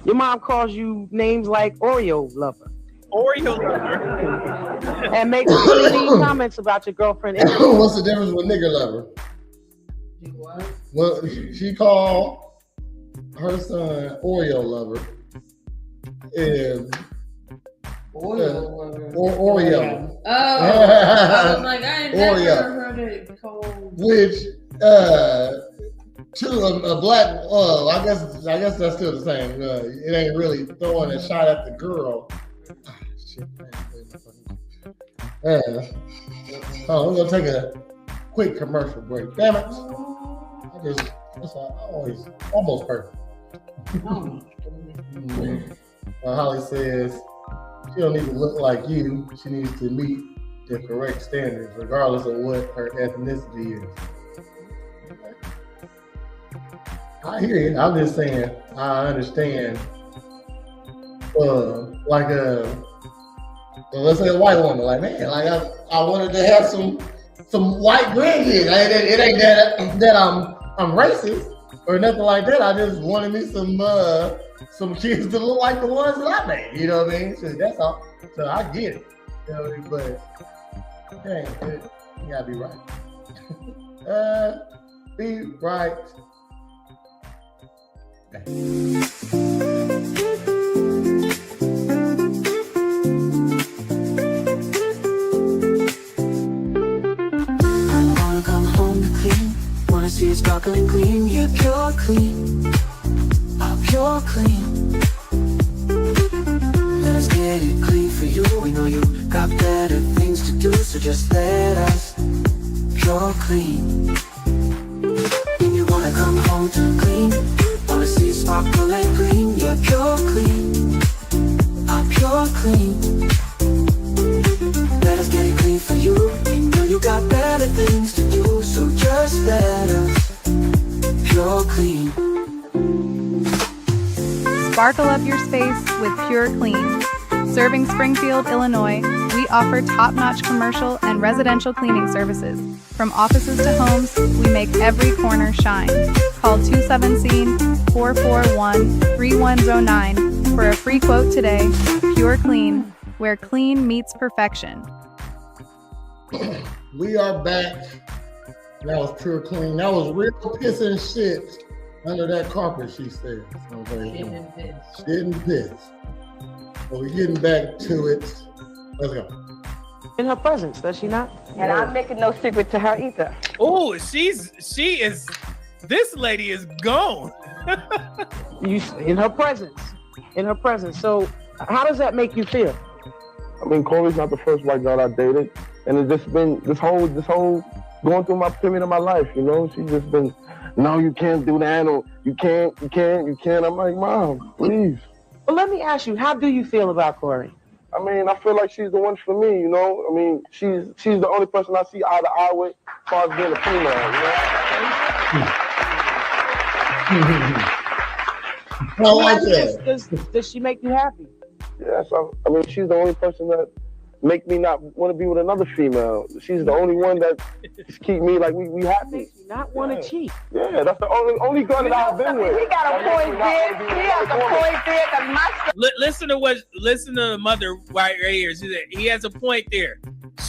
your mom calls you names like Oreo lover. Oreo lover. And makes really mean comments about your girlfriend. What's the difference with nigger lover? What? Well, she called her son Oreo lover. And Oreo. Oreo. Oh, I was like, I ain't Oreo. never heard it called. Which to a black, I guess that's still the same. It ain't really throwing a shot at the girl. We're gonna take a quick commercial break. Damn it! That's always almost perfect. Holly says she don't need to look like you. She needs to meet the correct standards, regardless of what her ethnicity is. I hear you. I'm just saying. I understand. Let's say a white woman, like, man, like I wanted to have some white grandkids. It ain't that I'm racist or nothing like that. I just wanted me some kids that look like the ones that I made. You know what I mean? So that's all. So I get it. You know what I mean? But dang, you gotta be right. Be right. Wanna see it sparkling clean, yeah, pure clean. Pure clean. Let us get it clean for you. We know you got better things to do, so just let us pure clean. You wanna come home to clean, wanna see it sparkling clean, yeah, pure clean. Pure clean. Let us get it clean for you. We know you got better things to do, so just let us pure clean. Sparkle up your space with Pure Clean. Serving Springfield, Illinois, we offer top-notch commercial and residential cleaning services. From offices to homes, we make every corner shine. Call 217-441-3109 for a free quote today. Pure Clean, where clean meets perfection. We are back. That was Pure Clean. That was real pissing shit under that carpet, she said. Okay. She didn't piss. But we're getting back to it. Let's go. In her presence, does she not? And I'm making no secret to her either. Oh, she is, this lady is gone. You in her presence. In her presence. So how does that make you feel? I mean, Corey's not the first white girl I dated, and it's just been this whole going through my period of my life, you know. She's just been, no, you can't do that, or you can't. I'm like, Mom, please. Well, let me ask you, how do you feel about Corey? I mean, I feel like she's the one for me, you know. I mean, she's the only person I see eye to eye with as far as being a female, you know. I like that. Does she make you happy? Yes, I mean, she's the only person that make me not want to be with another female. She's the only one that just keep me like we happy. Makes you not want to cheat. Yeah, that's the only girl that I've been with. He got a point there. He has a point there because my Listen to the mother right here. She said he has a point there.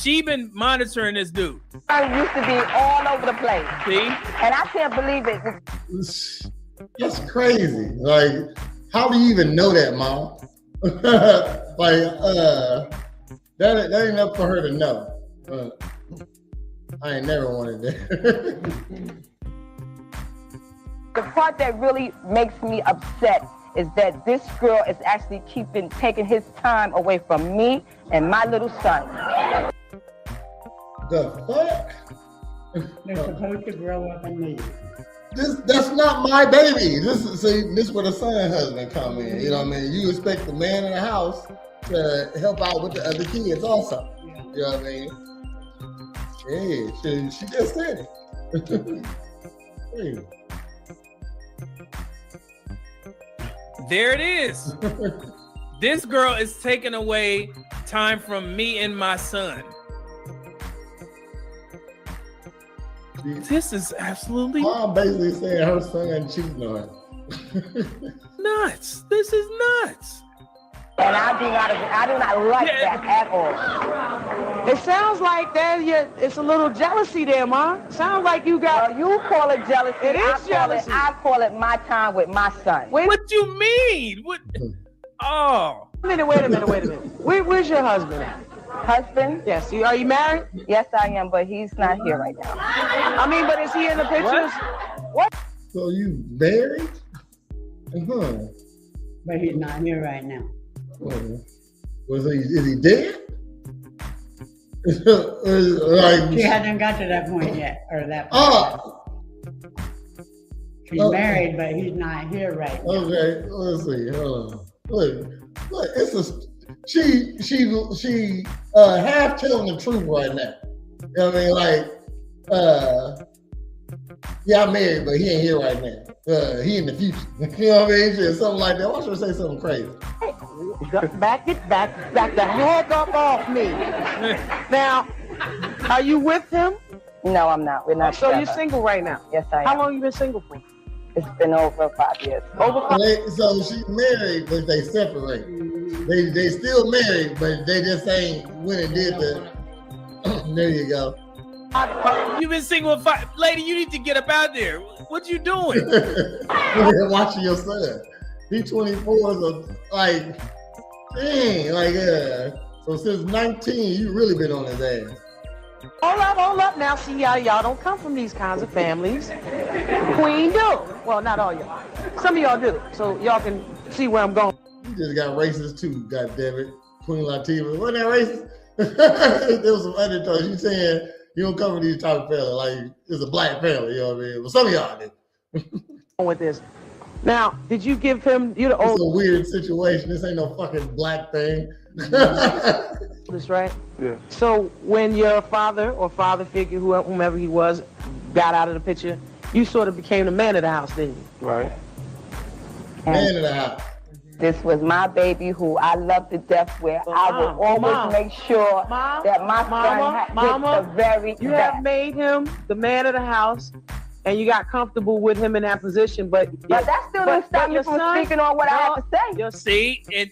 She been monitoring this dude. son used to be all over the place. See? And I can't believe it. That's crazy. Like, how do you even know that, Mom? That ain't enough for her to know. I ain't never wanted that. The part that really makes me upset is that this girl is actually taking his time away from me and my little son. The fuck? They're supposed to grow up and leave. That's not my baby. This is where the son husband come in. You know what I mean? You expect the man in the house to help out with the other kids also. You know what I mean? Yeah, she just said it. Hey. There it is. This girl is taking away time from me and my son. This is absolutely Mom basically saying her son cheating on her. nuts. This is nuts. And I do not like that at all. It sounds like it's a little jealousy there, Mom. Sounds like you got. Well, you call it jealousy. It is jealousy. I call it my time with my son. What you mean? What? Oh. Wait a minute. Where's your husband at? Husband? Yes. Are you married? Yes, I am, but he's not here right now. I mean, but is he in the pictures? What? So you married? But he's not here right now. Is he dead? She hasn't got to that point yet, or that point. She's married, but he's not here right now. Okay, let's see. Hold on. Look, it's she half telling the truth right now. You know what I mean? Like, yeah, I'm married, but he ain't here right now. He in the future. You know what I mean? Just something like that. Why should I say something crazy? Back the heck up off me. Now, are you with him? No, I'm not. We're not So together. you're single right now? Yes, I am. How long you been single for? It's been over 5 years. So she's married, but they separate. They still married, but they just ain't when it did the. There you go. You've been single for 5. Lady, you need to get up out there. What you doing? You're watching your son. He 24, so like, dang, like, so since 19, you really been on his ass. Hold up. Now, see, y'all don't come from these kinds of families. Queen do. Well, not all y'all. Some of y'all do. So y'all can see where I'm going. You just got racist too, goddammit. Queen Latifah. Wasn't that racist? There was some undertones. You saying you don't come from these type of family, like it's a black family, you know what I mean? But some of y'all do. With this. Now, did you give him It's a weird situation. This ain't no fucking black thing. That's right. Yeah. So when your father or father figure, whomever he was, got out of the picture, you sort of became the man of the house, didn't you? Right. Man of the house. This was my baby who I loved to death, where I would always make sure that my son had the very You best. have made him the man of the house, and you got comfortable with him in that position, but that still didn't stop me from speaking on what I had to say. See,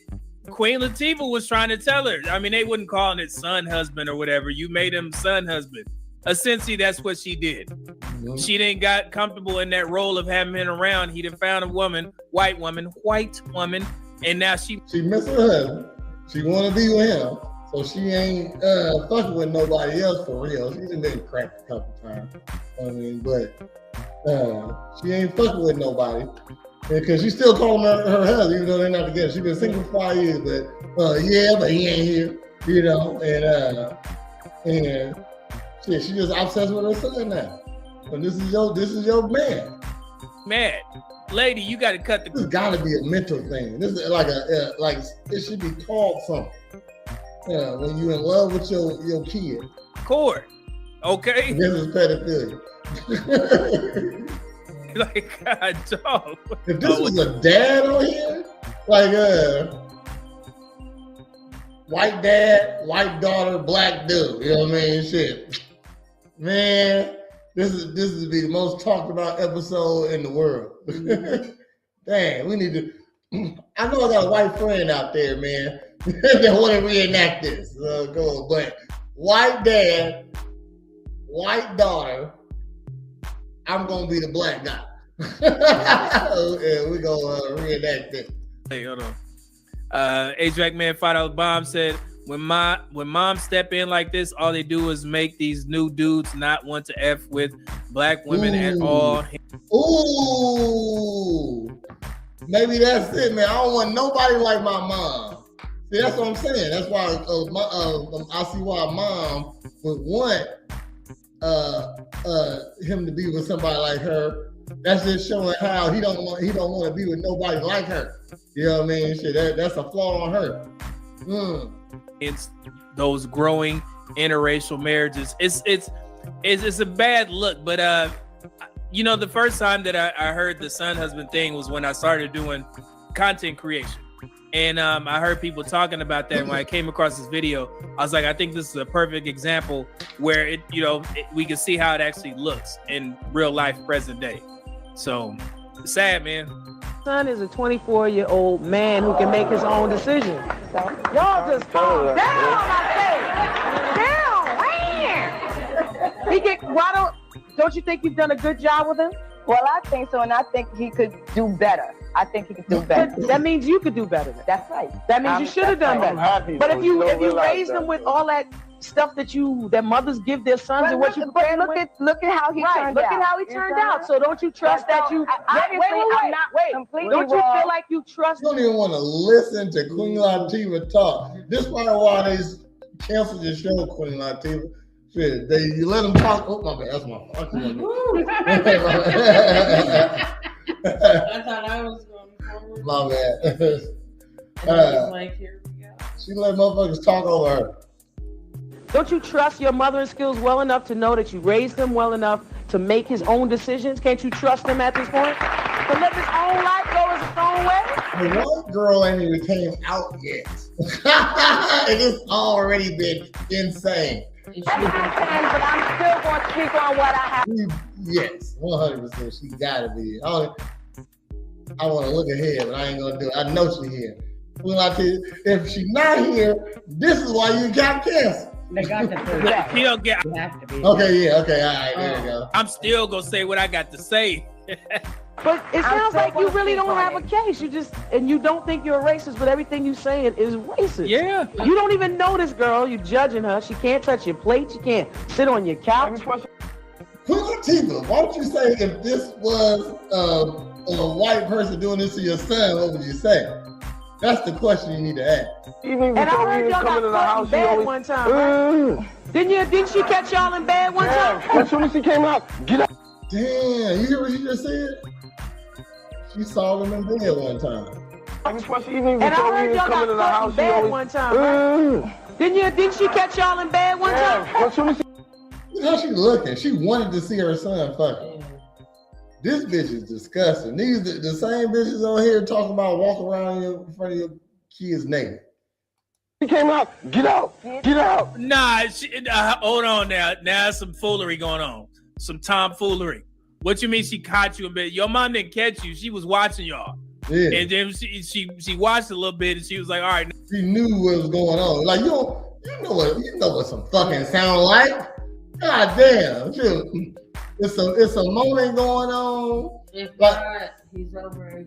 Queen Latifah was trying to tell her. I mean, they wouldn't call it son husband or whatever. You made him son husband. Essentially, that's what she did. Mm-hmm. She didn't got comfortable in that role of having him around. He done found a woman, white woman, and now she missing her husband. She want to be with him, so she ain't fucking with nobody else for real. She done been cracked a couple times. I mean, but she ain't fucking with nobody. Because she still calling her husband, even though they're not together. She been single for 5 years, but he ain't here, you know, and shit, she just obsessed with her son now. And this is your man. Mad. Lady, you gotta cut the. This gotta be a mental thing. This is like it should be called something. When you in love with your kid. Court. Okay. This is pedophilia. Like, God, dog. If this was a dad on here, like white dad, white daughter, black dude, you know what I mean? Shit. Man, this is be the most talked about episode in the world. Dang, we need to. I know I got a white friend out there, man, that want to reenact this. But white dad, white daughter, I'm gonna be the black guy. Yeah, we gonna reenact it. Hey, hold on. HVAC man $5 bomb said, when mom step in like this, all they do is make these new dudes not want to F with black women at all. Ooh, maybe that's it, man. I don't want nobody like my mom. See, that's what I'm saying. That's why I see why mom would want him to be with somebody like her. That's just showing how he don't want to be with nobody like her. You know what I mean? Shit, that's a flaw on her. It's those growing interracial marriages. It's a bad look, but you know, the first time that I heard the son husband thing was when I started doing content creation. And I heard people talking about that. And when I came across this video, I was like, I think this is a perfect example where we can see how it actually looks in real life, present day. So sad, man. Son is a 24-year-old man who can make his own decision. Y'all just calm down, I say. Down. Don't you think you've done a good job with him? Well, I think so, and I think he could do better. I think he could do better. But that means you could do better. That's right. That means you should have done better. But if you raised him with all that stuff that mothers give their sons and what you prepared look at how he turned out. Look at how he turned out. So don't you trust that you? Wait. Don't you feel like you trust? You don't even want to listen to Queen Latifah talk. This is probably why they canceled the show, Queen Latifah. Shit, you let them talk. Oh my bad, that's my fault. I thought I was going forward. My bad. Here we go. She let motherfuckers talk over her. Don't you trust your mothering skills well enough to know that you raised him well enough to make his own decisions? Can't you trust him at this point? To let his own life go his own way? The white girl ain't even came out yet. And it's already been insane. But I'm still going to speak on what I have. Yes, 100%. She gotta be. I want to look ahead, but I ain't gonna do it. I know she's here. If she's not here, this is why you got canceled. They got to prove that. He don't get. Okay, yeah, okay, all right, there you go. I'm still gonna say what I got to say. But it sounds like you really don't have a case. You just, and you don't think you're a racist, but everything you're saying is racist. Yeah. You don't even know this girl. You're judging her. She can't touch your plate. She can't sit on your couch. Tifa, why don't you say if this was a white person doing this to your son, what would you say? That's the question you need to ask. And I heard y'all got caught in bed one time, right? Didn't she catch y'all in bed one time? As soon as she came out, get up. Damn, you hear what she just said? She saw them in bed one time. And I heard y'all got caught in bed one time, right? Didn't she catch y'all in bed one time? Look how she looking. She wanted to see her son fucking. This bitch is disgusting. These the same bitches on here talking about walking around in front of your kids naked. She came out. Get out. Get out. Nah, hold on now. Now some foolery going on. Some tomfoolery. What you mean she caught you in bed? Your mom didn't catch you. She was watching y'all. Yeah. And then she watched a little bit and she was like, all right. She knew what was going on. Like you know what some fucking sound like. God damn. It's a moment going on. If like, not, he's over 18.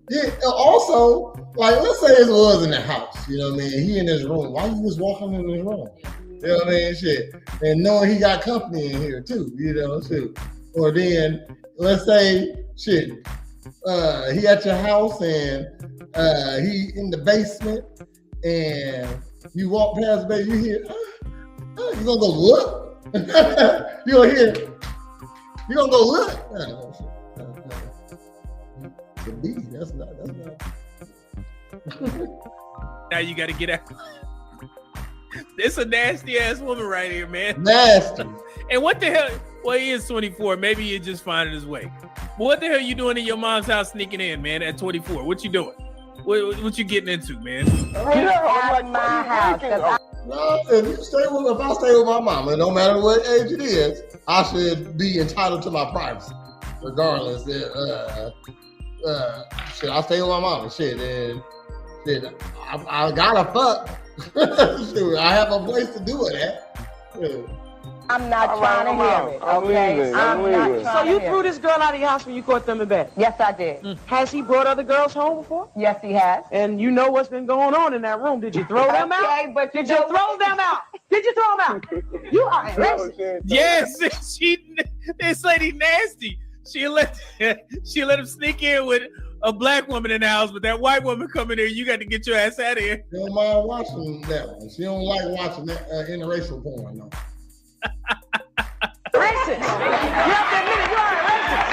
Yeah, also, like, let's say it was in the house, you know what I mean? He in his room. Why you just walking in his room? You know what I mean? Shit. And knowing he got company in here too, you know, too. Or then, let's say, shit, he at your house and he in the basement and you walk past the basement, you hear, you gonna go look? You gonna hear, you gonna go look? The B, that's not. Now you gotta get out. It's a nasty ass woman right here, man. Nasty. And what the hell? Well, he is 24. Maybe he's just finding his way. But what the hell you doing in your mom's house sneaking in, man, at 24? What you doing? What you getting into, man? Get out of my house. No, if I stay with my mama, no matter what age it is, I should be entitled to my privacy, regardless. Shit, I stay with my mama. Shit, and shit, I gotta fuck. Shit, I have a place to do it at. Shit. I'm not trying to hear it, okay? I'm not trying to hear it. So you threw this girl out of your house when you caught them in bed? Yes, I did. Has he brought other girls home before? Yes, he has. And you know what's been going on in that room. Did you throw them out? Okay, but Did you throw them out? Did you throw them out? You are racist. Yes, this lady nasty. She let him sneak in with a black woman in the house, but that white woman coming there, you got to get your ass out of here. She don't mind watching that one. She don't like watching that interracial porn, no. Racist. You have to admit it. You are a racist.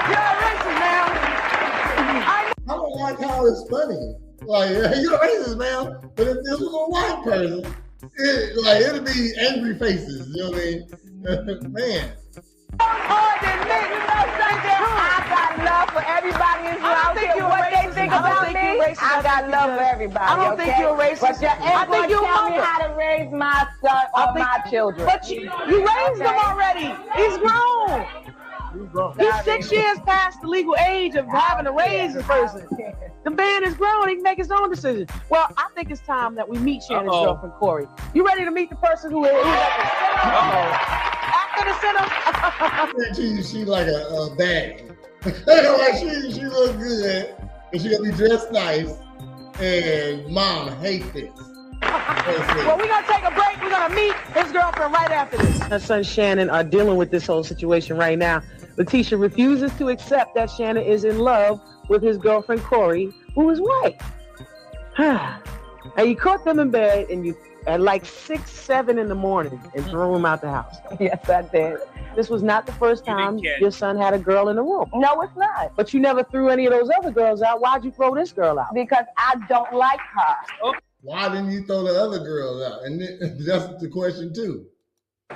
You're a racist, man. I don't like how it's funny. Like, you're a racist, man. But if this was a white person, it'd be angry faces. You know what I mean? Man. I got love for everybody in here. I don't care what they think about me. I got love for everybody. I don't think you're racist. But you ain't gonna tell me how to raise my son or my children. But you raised them already. He's grown. He's 6 years past the legal age of having to raise a person. The man is grown. He can make his own decision. Well, I think it's time that we meet Shannon's girlfriend, Corey. You ready to meet the person who is after the center? She like a bag. Like she looks good, and she gonna be dressed nice. And mom hate this. Well, we're gonna take a break. We're gonna meet his girlfriend right after this. Her son Shannon are dealing with this whole situation right now. Letitia refuses to accept that Shannon is in love with his girlfriend Corey, who is white. And you caught them in bed, and you at like 6, 7 in the morning, and threw him out the house. Yes, I did. This was not the first time your son had a girl in the room. No, it's not. But you never threw any of those other girls out. Why'd you throw this girl out? Because I don't like her. Oh. Why didn't you throw the other girls out? And that's the question too.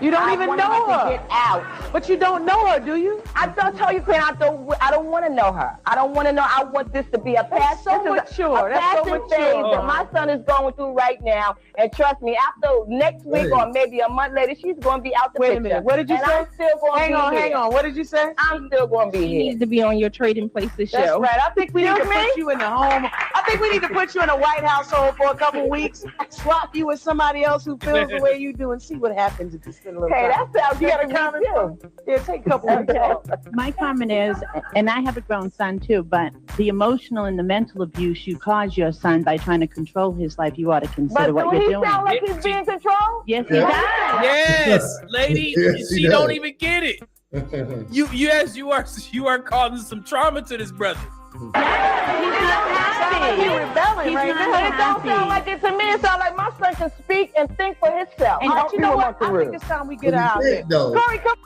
You don't even know her. To get out. But you don't know her, do you? I don't tell you, Quinn. I don't want to know her. I don't want to know. I want this to be a past. That's so mature. That's so mature. Phase that my son is going through right now. And trust me, after next week or maybe a month later, she's going to be out the picture. Wait a minute. What did you say? I'm still going to be here. Hang on. What did you say? I'm still going to be here. You need to be on your Trading Places show. That's right. I think we need to put you in the home. I think we need to put you in a white household for a couple weeks, swap you with somebody else who feels the way you do, and see what happens if you spend a little time. That sounds You got a comment? Yeah, take a couple weeks off. My comment is, and I have a grown son too, but the emotional and the mental abuse you cause your son by trying to control his life, you ought to consider what you're doing. Sound like he's being controlled? Yes, he does. Yes, lady, Yes, he she does. don't even get it. You are causing some trauma to this brother. He's not happy. He's rebelling He's right not now. It don't sound like it to me. It sounds like my son can speak and think for himself. And You know what? I think it's time we get out of here. Though. Corey, come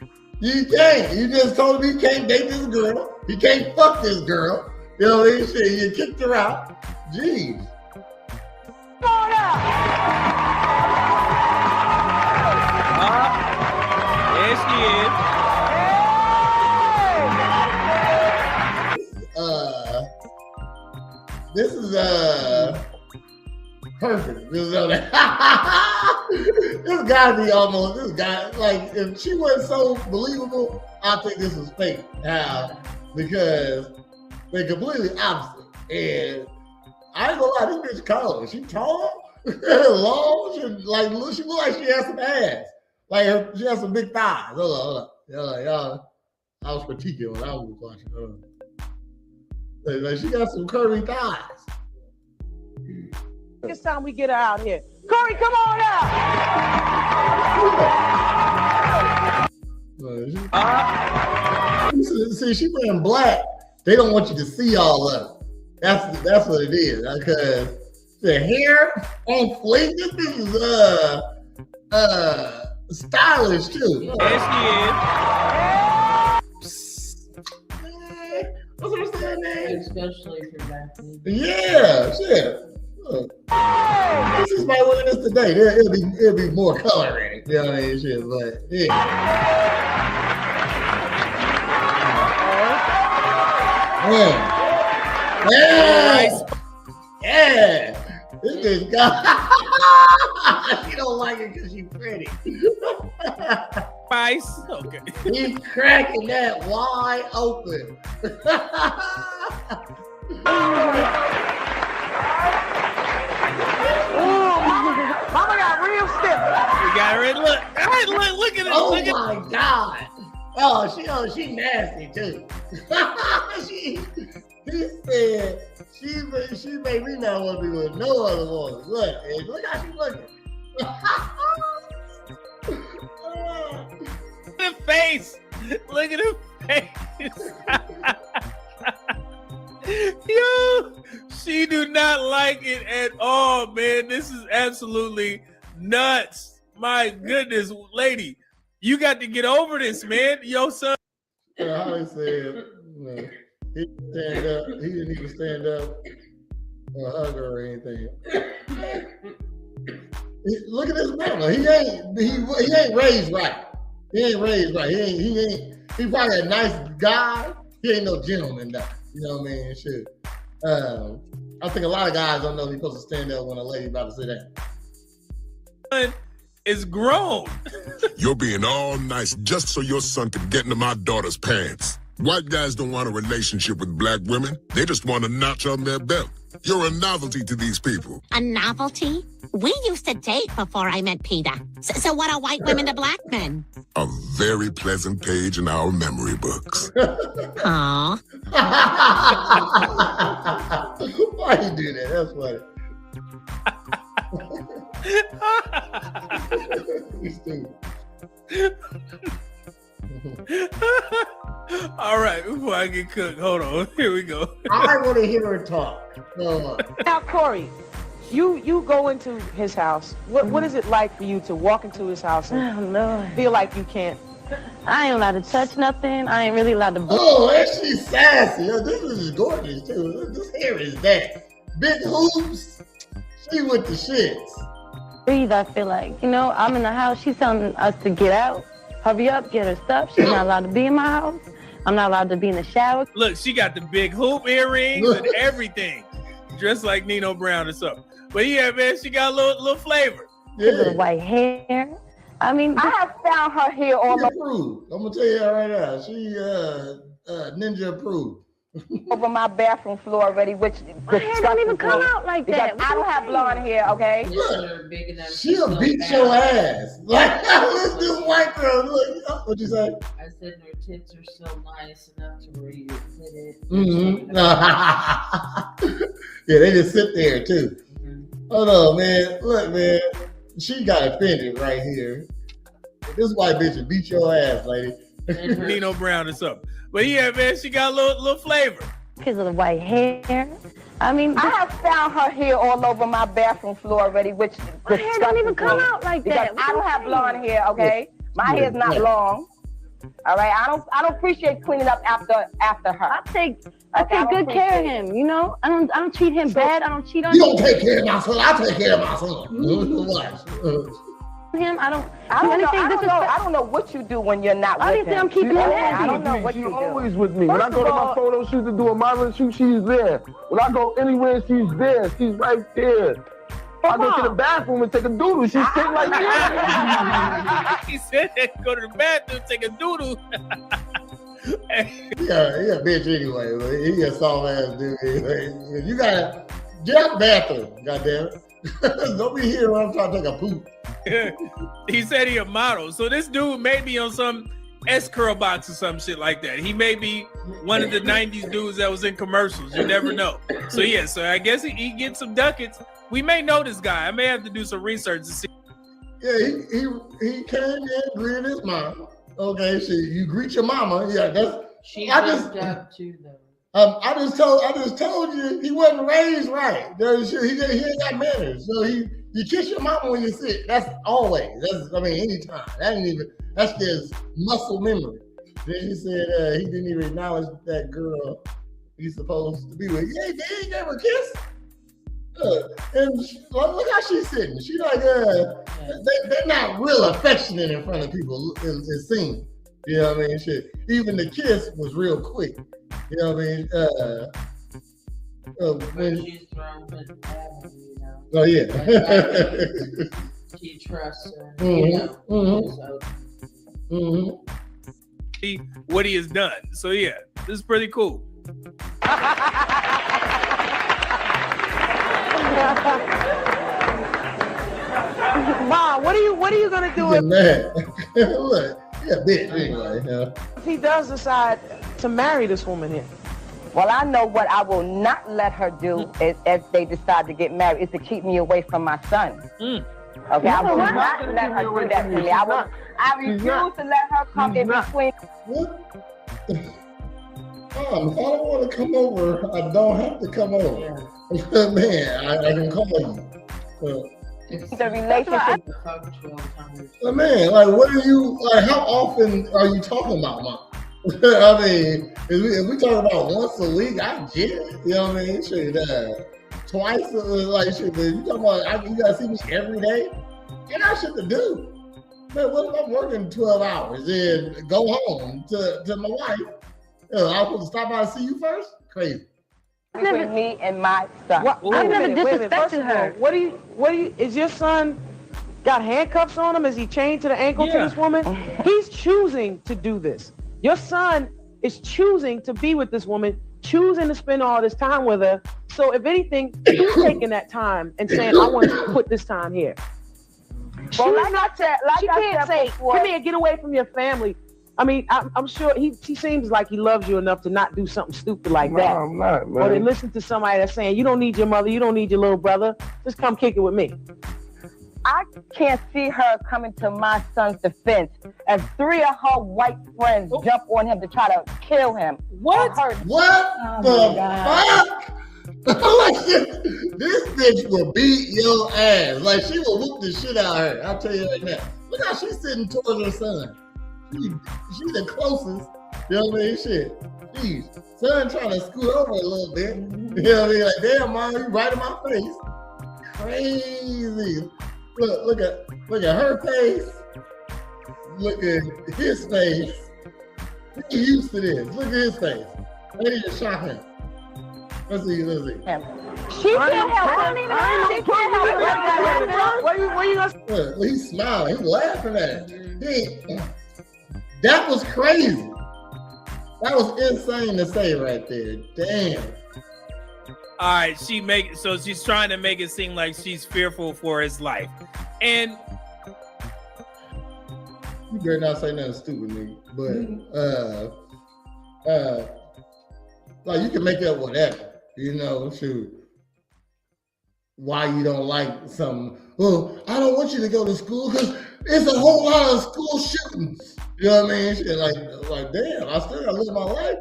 You can't. You just told him he can't date this girl. He can't fuck this girl. You know what I mean? You kicked her out. Jeez. on out. There she is. This is perfect. This gotta be almost this guy. Like if she wasn't so believable, I think this was fake. Because they're completely opposite. And I ain't gonna lie, this bitch cold. She tall, long. She look like she has some ass. Like she has some big thighs. Hold on. Y'all, I was critiquing when I was watching her. Like she got some curvy thighs. It's time we get her out here. Corey, come on out. See, she wearing black. They don't want you to see all of it. That's what it is. Because the hair on fleek. This is stylish too. There she is. What's her saying, man? Especially for that. Yeah, shit. Look. This is my wearing this today. It'll be more color in it. You know what I mean? Shit, but yeah. Yeah. This bitch got. She don't like it because she's pretty. Spice. Okay. He's cracking that wide open. Mama got real stiff. We got her in. Look at it. Oh Look at my God. Oh, she nasty too. She said she made me not want to be with no other woman. Look how she looking. the face. Look at her face. Yo, she do not like it at all, man. This is absolutely nuts. My goodness, lady, you got to get over this, man. Yo, son. Holly said he stand up. He didn't even stand up or hug her or anything. Look at this mama. He ain't raised right. He ain't raised right. He probably a nice guy. He ain't no gentleman though. You know what I mean? Shit. I think a lot of guys don't know they're supposed to stand up when a lady about to sit down. Is grown. You're being all nice just so your son can get into my daughter's pants. White guys don't want a relationship with black women. They just want a notch on their belt. You're a novelty to these people. A novelty? We used to date before I met Peter. So what are white women to black men? A very pleasant page in our memory books. Aw. Why you do that? That's funny. You stupid. All right, before I get cooked, hold on. Here we go. I want to hear her talk. Now, Corey, you go into his house. What is it like for you to walk into his house and feel like you can't? I ain't allowed to touch nothing. I ain't really allowed to. Oh, and she's sassy. This is gorgeous too. This hair is that big hoops. She with the shits. Breathe, I feel like. You know, I'm in the house. She's telling us to get out. Hurry up, get her stuff. She's not allowed to be in my house. I'm not allowed to be in the shower. Look, she got the big hoop earrings and everything. Dressed like Nino Brown or something. But yeah, man, she got a little flavor. Yeah. Little white hair. I mean, I have found her here on She approved. I'm gonna tell you that right now. She ninja approved. over my bathroom floor already, which my hair don't even come out like that. I don't have blonde hair, okay? Look, she'll beat your ass. Like, look, this white girl, look. What'd you say? I said her tits are still nice enough to where you hit it. Yeah, they just sit there too. Hold on, man. Look, man. She got offended right here. This white bitch will beat your ass, lady. Nino Brown or something. But yeah, man, she got a little flavor. Because of the white hair. I mean, I have found her hair all over my bathroom floor already, which my hair don't even come out like that. I don't have blonde hair, okay? My hair's not long. All right, I don't appreciate cleaning up after her. I take good care of him. You know, I don't treat him bad. I don't cheat on You him. don't take care of my son. I take care of my son. Him, I don't know what you do when you're not with him. I'm keeping him happy. I don't know what She's you do. always with me. When I go to my photo shoot to do a modeling shoot, she's there. When I go anywhere, she's there. She's right there. I go to the bathroom and take a doodle. She's sitting like that. He said go to the bathroom, take a doodle. Yeah, he a bitch anyway. But he a soft ass dude. You gotta get out the bathroom, goddammit. Don't be here when I'm trying to take a poop. He said he a model. So this dude may be on some S-curl box or some shit like that. He may be one of the 90s dudes that was in commercials. You never know. So yeah, so I guess he gets some ducats. We may know this guy. I may have to do some research to see. Yeah, he came in, greeted his mom. Okay, so you greet your mama. Yeah, that's. She jumped up too, though. I just told you he wasn't raised right. He ain't got manners. So you kiss your mama when you sit. That's always. Anytime. That's just muscle memory. Then he said he didn't even acknowledge that girl he's supposed to be with. Yeah, they ain't gave her a kiss. And look how she's sitting. She like they're not real affectionate in front of people. It seems. You know what I mean? Shit. Even the kiss was real quick. You know what I mean? She's thrown with family, you know. Oh yeah. She trusts her. See what he has done. So yeah, this is pretty cool. Mom, what are you gonna do if Look, yeah, bitch anyway. if he does decide to marry this woman here? Well, I know what I will not let her do if they decide to get married is to keep me away from my son. Okay, I will not let her do that to me. I refuse to let her come in between. Mom, if I don't want to come over, I don't have to come over. Man, I can call you. The relationship. Man, like, what are you, like, how often are you talking about, Mom? I mean, if we talk about once a week, I get it. You know what I mean? Shit, twice, like, shit, you talking about, you gotta see me every day? I got shit to do. Man, what if I'm working 12 hours and go home to my wife? I was supposed to stop by and see you first? Crazy. Between me and my son. I've never disrespected her. What do you, is your son got handcuffs on him? Is he chained to the ankle to this woman? He's choosing to do this. Your son is choosing to be with this woman, choosing to spend all this time with her. So if anything, he's taking that time and saying, I want to put this time here. She can't say, come here, get away from your family. I mean, I'm sure he seems like he loves you enough to not do something stupid like that. No, I'm not, man. Or to listen to somebody that's saying, you don't need your mother, you don't need your little brother. Just come kick it with me. I can't see her coming to my son's defense as 3 of her white friends jump on him to try to kill him. What? What the fuck? This bitch will beat your ass. Like, she will whoop the shit out of her. I'll tell you right now. Look how she's sitting towards her son. She's the closest. You know what I mean? Shit. Jeez. Son trying to scoot over a little bit. You know what I mean? Like, damn, Mom, you right in my face. Crazy. Look at her face. Look at his face. He's used to this. Look at his face. They need to shock him. Let's see. She can't help him. She can't help him. Where you gonna? Look, he's smiling. He's laughing at it. That was crazy. That was insane to say right there. Damn. All right, so she's trying to make it seem like she's fearful for his life, and you better not say nothing stupid, nigga. But like you can make up whatever, you know. Shoot, why you don't like something? Well, I don't want you to go to school because it's a whole lot of school shootings. You know what I mean? Shit, like damn, I still gotta live my life.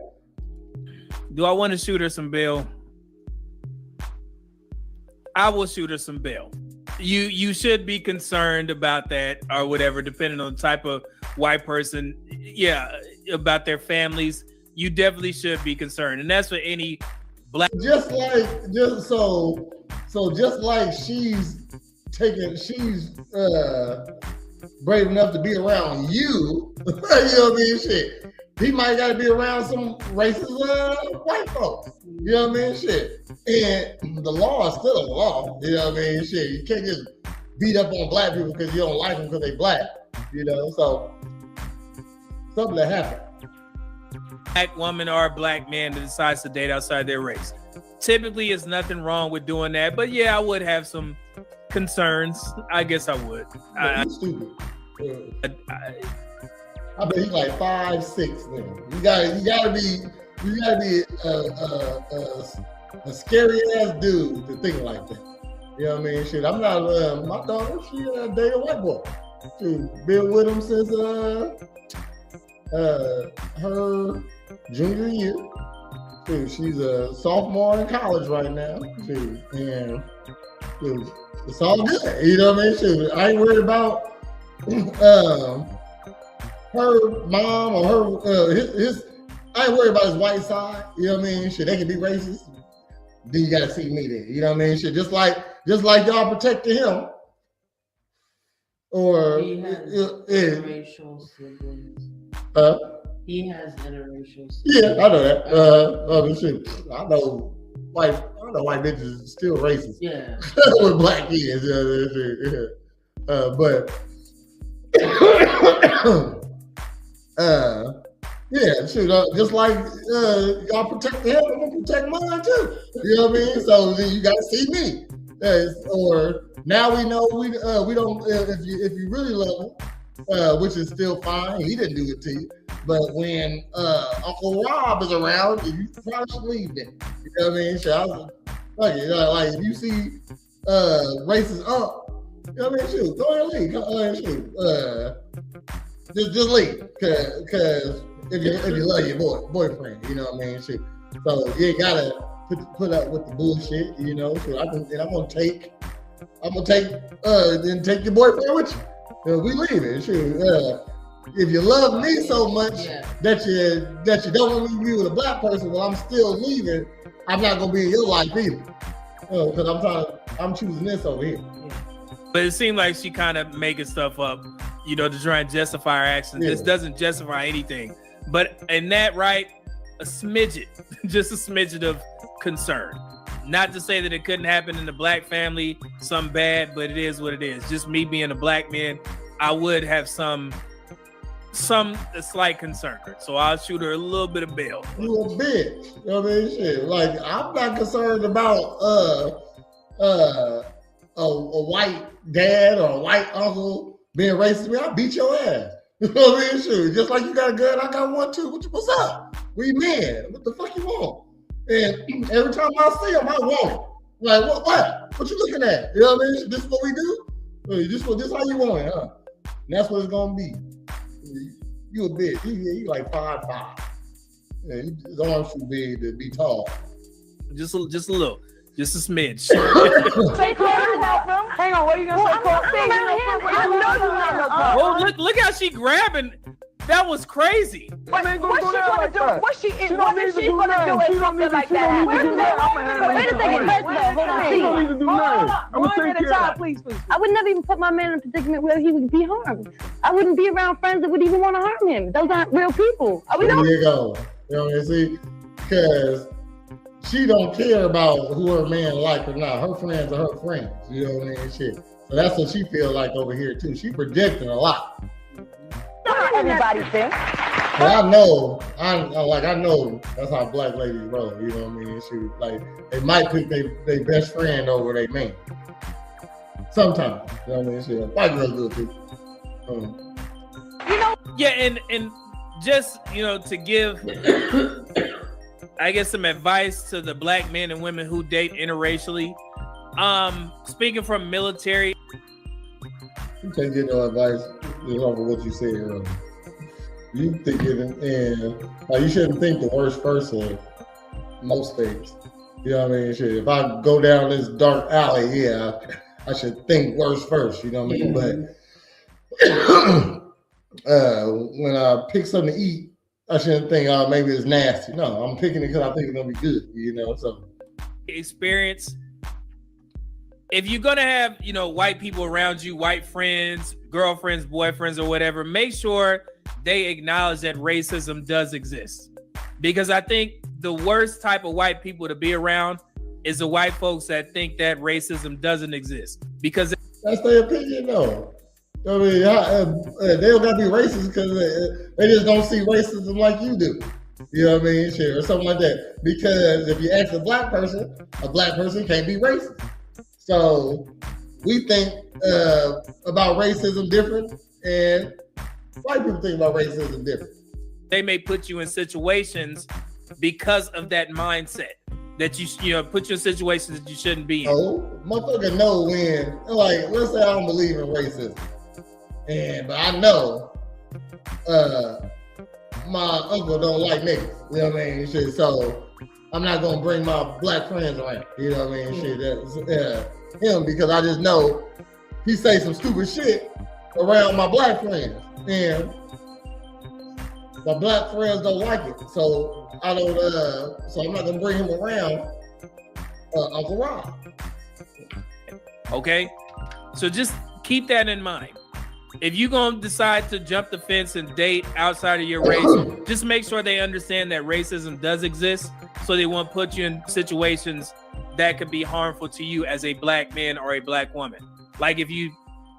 Do I want to shoot her some bail? I will shoot her some bail. You should be concerned about that or whatever, depending on the type of white person. Yeah, about their families. You definitely should be concerned, and that's for any black. Just like she's brave enough to be around you. You know what I mean? Shit. He might got to be around some racist white folks. You know what I mean? Shit. And the law is still a law. You know what I mean? Shit. You can't just beat up on black people because you don't like them because they black. You know? So, something that happened. Black woman or a black man that decides to date outside their race. Typically, there's nothing wrong with doing that. But yeah, I would have some concerns. I guess I would. He's stupid. I bet he's like 5'6". Man. You gotta be a scary ass dude to think like that. You know what I mean? Shit, I'm not. My daughter, she dated a white boy. She been with him since her junior year. Dude, she's a sophomore in college right now. Dude, and dude, it's all good. You know what I mean? Dude, I ain't worried about her mom or her his. I ain't worried about his white side. You know what I mean? Shit, they can be racist. Then you gotta see me there. You know what I mean? Shit, just like y'all protected him. Or he has interracial siblings. He has interracial siblings. Yeah, I know that. Shit, I know white bitches is still racist. Yeah. With black kids. But yeah, shoot, just like y'all protect him, I'm gonna protect mine too. You know what I mean? So then you gotta see me. Or now we know we don't if you really love him, which is still fine. He didn't do it to you. But when Uncle Rob is around, you probably should leave then. You know what I mean? So like if you see racist up, you know what I mean? Shoot, go ahead and leave. Go ahead and shoot. Just leave, cause if you love your boyfriend, you know what I mean? Shoot. So you ain't gotta put up with the bullshit, you know. So I'm gonna take then take your boyfriend with you. We leaving. Shoot. If you love me so much that you don't want me to be with a black person, well, I'm still leaving. I'm not gonna be in your life either. Because I'm choosing this over here. But it seemed like she kind of making stuff up, you know, to try and justify her actions. Yeah. This doesn't justify anything. But in that, right, a smidget, just a smidget of concern. Not to say that it couldn't happen in the black family, some bad, but it is what it is. Just me being a black man, I would have some slight concern. So I'll shoot her a little bit of bail. You a bitch. You know what I mean? Shit. Like, I'm not concerned about a white dad or a white uncle being racist. Man, I'll beat your ass. You know what I mean? Shit. Just like you got a gun, I got one too. What's up? We men. What the fuck you want? And every time I see him, I want it. Like, what you looking at? You know what I mean? This is what we do? This how you want it, huh? And that's what it's gonna be. You a bitch. You like 5'5". Yeah, his arms too big to be tall. Just a little. Just a smidge. Say hang on, what are you gonna say? I know you not no problem. Oh, look how she grabbing. That was crazy. What's she gonna do? What is she gonna do with something like that? Wait a second. Hold on. She don't need to do nothing. I'm gonna take care of that. Please. I would never even put my man in a predicament where he would be harmed. I wouldn't be around friends that would even want to harm him. Those aren't real people. There you go. You know what I mean? See, because she don't care about who her man like or not. Her friends are her friends. You know what I mean? Shit. So that's what she feel like over here too. She projecting a lot. Everybody thinks. I know that's how black ladies roll. You know what I mean? She like they might pick their best friend over their man. Sometimes, you know what I mean? Shit, white girls do it too. Yeah, and just to give, I guess, some advice to the black men and women who date interracially. Speaking from military, you can't get no advice just off of what you said earlier. You think it, and like you shouldn't think the worst first of most things. You know what I mean? Shit, if I go down this dark alley, yeah, I should think worst first. You know what I mean? But when I pick something to eat, I shouldn't think, oh, maybe it's nasty. No, I'm picking it because I think it's gonna be good. You know, so experience. If you're gonna have white people around you, white friends, girlfriends, boyfriends, or whatever, make sure they acknowledge that racism does exist. Because I think the worst type of white people to be around is the white folks that think that racism doesn't exist. Because that's their opinion, though. I mean, they don't gotta be racist because they just don't see racism like you do. You know what I mean? Shit, or something like that. Because if you ask a black person can't be racist. So we think about racism different, and white people think about racism different. They may put you in situations because of that mindset that you put you in situations that you shouldn't be in. Oh, motherfucker know when, like, let's say I don't believe in racism, but I know my uncle don't like niggas. You know what I mean? Shit, so I'm not gonna bring my black friends around. You know what I mean? Shit, that's him, because I just know he say some stupid shit around my black friends, and my black friends don't like it. So I don't. So I'm not gonna bring him around Uncle Rob. Okay, so just keep that in mind. If you're gonna decide to jump the fence and date outside of your race, just make sure they understand that racism does exist, so they won't put you in situations that could be harmful to you as a black man or a black woman. Like if you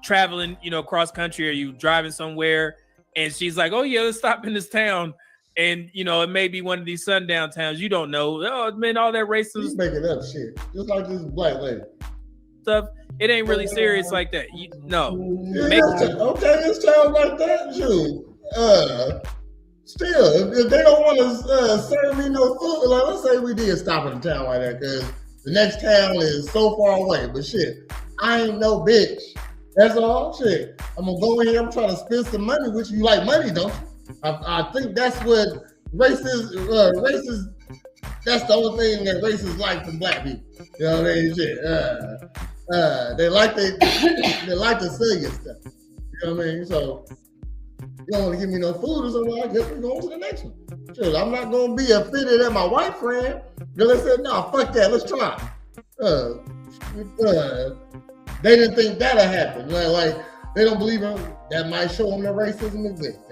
traveling, cross country, or you driving somewhere and she's like, oh yeah, let's stop in this town. And it may be one of these sundown towns. You don't know. Oh man, all that racism. He's making up shit. Just like this black lady. Stuff. It ain't really serious like that. No. Yeah, okay, it sounds like that too. Still, if they don't want to serve me no food, like let's say we did stop in a town like that, because the next town is so far away. But shit, I ain't no bitch. That's all. Shit, I'm gonna go in here. I'm trying to spend some money with you. You like money, don't you? I think that's what racist. That's the only thing that racists like from black people. You know what I mean? Shit. They like to sell you stuff. You know what I mean? So you don't want to give me no food or something. I guess we're going to the next one. Sure, I'm not gonna be offended at my white friend because they said, no, fuck that, let's try. They didn't think that'd happen. Like they don't believe that might show them that racism exists.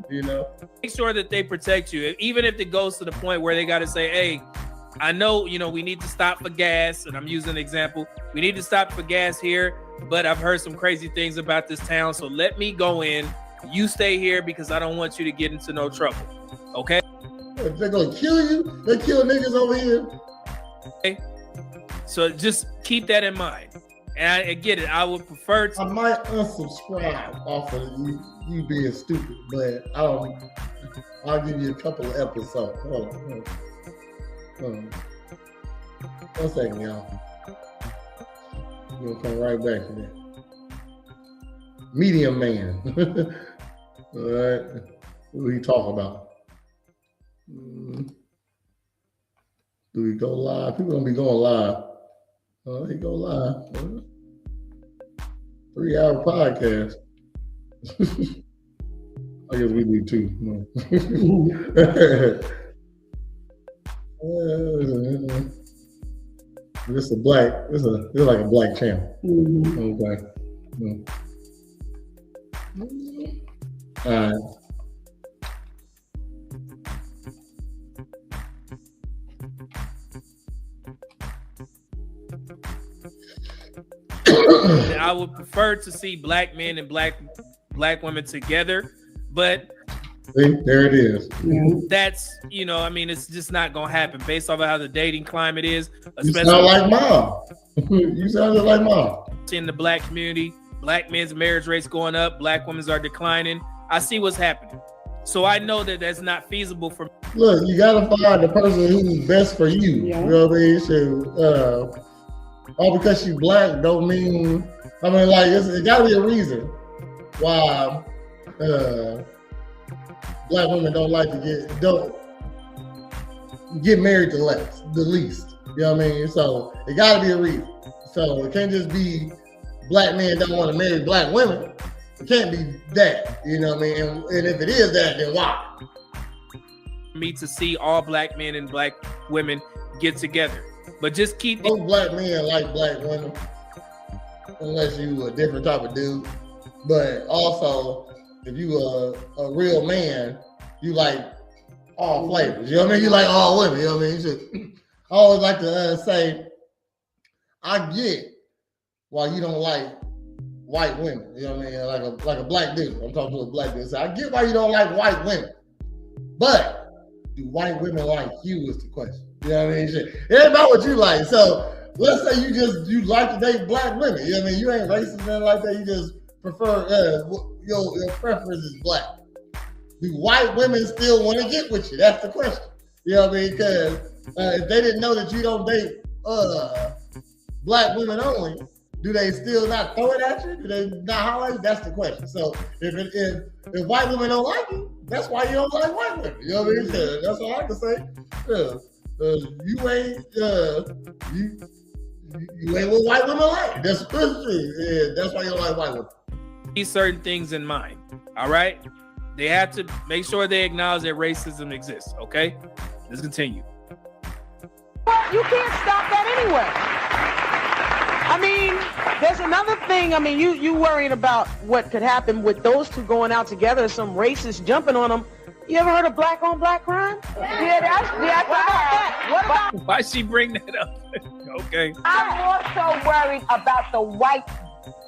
You know? Make sure that they protect you, even if it goes to the point where they got to say, hey, I know, we need to stop for gas, and I'm using an example. We need to stop for gas here, but I've heard some crazy things about this town, so let me go in. You stay here because I don't want you to get into no trouble. Okay? If they're gonna kill you, they kill niggas over here. Okay? So just keep that in mind. And I get it. I would prefer to. I might unsubscribe off of you being stupid, but I'll give you a couple of episodes. Hold on. 1 second, y'all. We'll come right back to that. Medium man. All right. What do we talk about? Do we go live? People gonna be going live. Oh, they go live. 3-hour podcast. I guess we do 2. This is like a black channel. Okay. All right. I would prefer to see black men and black women together, but See, there it is. That's, you know, I mean, it's just not gonna happen based off of how the dating climate is. You sound like mom. You sounded like mom. In the black community, black men's marriage rates going up, black women's are declining. I see what's happening. So I know that that's not feasible for me. Look, you gotta find the person who's best for you. You know what I mean? So, all because she's black don't mean, I mean, like, it gotta be a reason why black women don't get married the least. You know what I mean? So it gotta be a reason. So it can't just be black men don't want to marry black women. It can't be that. You know what I mean? And if it is that, then why? Me to see all black men and black women get together, but just keep. Most black men like black women, unless you a different type of dude. But also, if you a real man, you like all flavors. You know what I mean? You like all women. You know what I mean? I always like to say, I get why you don't like white women. You know what I mean? Like a black dude. I'm talking to a black dude. So I get why you don't like white women, but do white women like you is the question. You know what I mean? It ain't about what you like. So let's say you like to date black women. You know what I mean? You ain't racist or nothing like that. You just prefer your preference is black. Do white women still want to get with you? That's the question. You know what I mean? Because if they didn't know that you don't date black women only, do they still not throw it at you? Do they not holler at you? That's the question. So if white women don't like you, that's why you don't like white women. You know what I mean? Yeah, that's all I can say. You ain't you ain't what white women like. That's true. Yeah, that's why you don't like white women. Keep certain things in mind. All right, they have to make sure they acknowledge that racism exists. Okay, let's continue. You can't stop that anyway. I mean, there's another thing. I mean, you worrying about what could happen with those two going out together, some racist jumping on them. You ever heard of black on black crime? Yeah, what about Why she bring that up? Okay. I'm more so worried about the white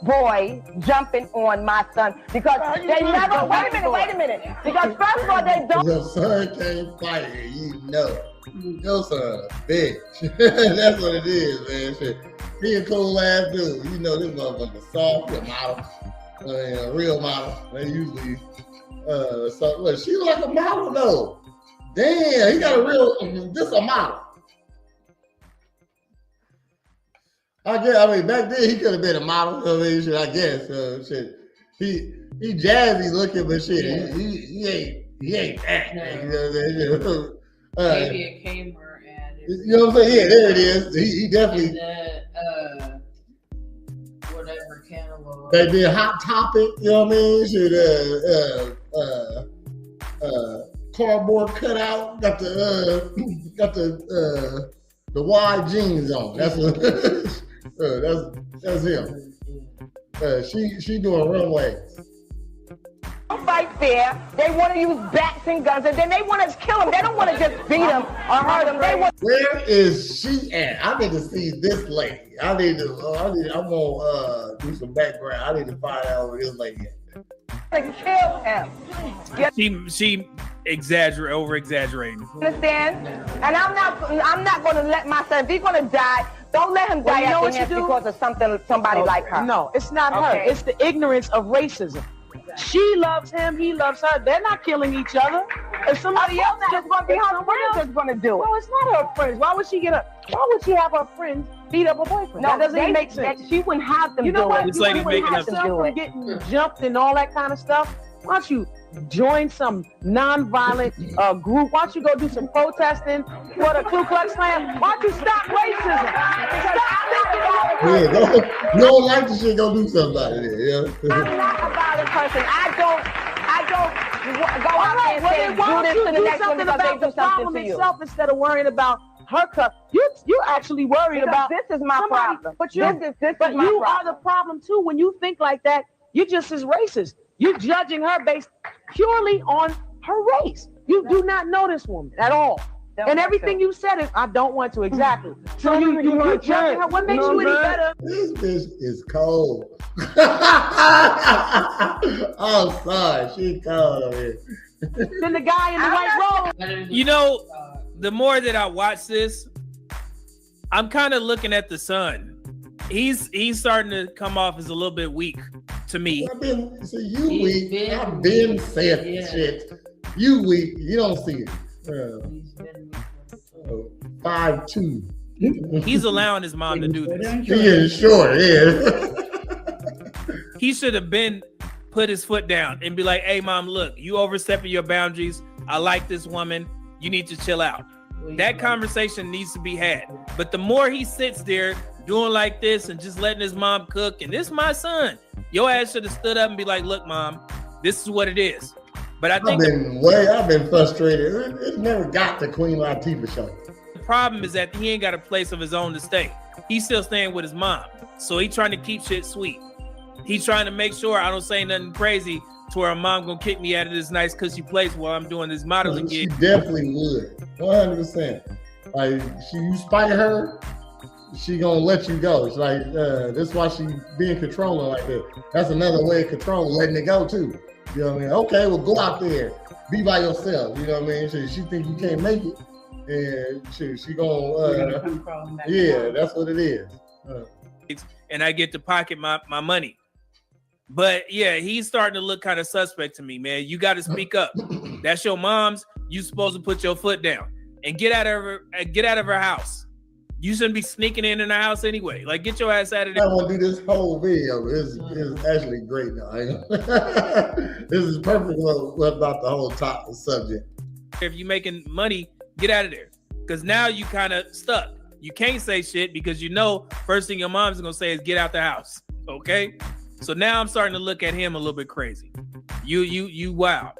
boy jumping on my son because they never. Wait a minute. Because first of all, they don't. Your son can't fight it, you know. Your son a bitch. That's what it is, man. Shit. He a cool ass dude. You know this motherfucker soft, a model, a real model. They usually she like a model though. Damn, he got a real. This a model. I mean, back then he could have been a model. I mean, shit, I guess. Shit, he jazzy looking, but shit, he ain't that. You know what I'm saying? Maybe it came her and you know what I'm saying? Yeah, there it is. He definitely. Whatever cantaloupe. They did Hot Topic. You know what I mean? Shit, cardboard cutout. Got the wide jeans on. That's what. That's him. She doing runways. Don't fight fair. They want to use bats and guns, and then they want to kill them. They don't want to just beat them or hurt them. They want. Where is she at? I need to see this lady. I'm gonna do some background. I need to find out where this lady at. To kill him. She over exaggerating. Understand? And I'm not going to let my son. If he's going to die, don't let him die at the hands because of somebody like her. No, it's not her. It's the ignorance of racism. She loves him, he loves her. They're not killing each other. If somebody else just going to be her friends that's going to do it. No, it's not her friends. Why would she have her friends beat up her boyfriend? No, that doesn't even make sense. She wouldn't have them do it. This lady making up from getting jumped and all that kind of stuff. Why don't you join some non-violent group? Why don't you go do some protesting for the Ku Klux Klan? Why don't you stop racism? You don't like the shit, go do something about it. Yeah. I'm not a violent person. I don't go out there and say do this to the next one because they do something to you. Itself instead of worrying about her cup. You're actually worried about this is my problem. But you are the problem too. When you think like that, you're just as racist. You're judging her based purely on her race. You do not know this woman at all. And everything you said is, I don't want to, exactly. So you judging her. What makes you any better? This bitch is cold. I'm sorry, she cold over here. than the guy in the white robe. You know, the more that I watch this, I'm kind of looking at the son. He's starting to come off as a little bit weak to me. I've been saying shit. You weak. You don't see it. 5'2". He's allowing his mom to do this. Yeah, sure. Yeah. He should have been put his foot down and be like, "Hey, mom, look, you overstepping your boundaries. I like this woman. You need to chill out." That conversation needs to be had. But the more he sits there doing like this and just letting his mom cook, and this is my son, your ass should have stood up and be like, "Look, mom, this is what it is." But I think I've been frustrated. It never got the Queen Latifah show. The problem is that he ain't got a place of his own to stay. He's still staying with his mom. So he's trying to keep shit sweet. He's trying to make sure I don't say nothing crazy to where her mom gonna kick me out of this nice cushy place while I'm doing this modeling gig. She definitely would. 100%. Like, you spite her, she gonna let you go. It's like, this is why she being controlling like that. That's another way of controlling, letting it go too. You know what I mean? Okay, well, go out there, be by yourself. You know what I mean? She think you can't make it, and she gonna yeah, that's what it is. And I get to pocket my money. But yeah, he's starting to look kind of suspect to me, man. You got to speak up. That's your mom's. You supposed to put your foot down and get out of her house. You shouldn't be sneaking in her house anyway. Like, get your ass out of there. I want to do this whole video. It's actually great now. This is perfect what about the whole topic subject. If you're making money, get out of there. Because now you kind of stuck. You can't say shit because you know first thing your mom's going to say is get out the house. Okay? So now I'm starting to look at him a little bit crazy. You wow.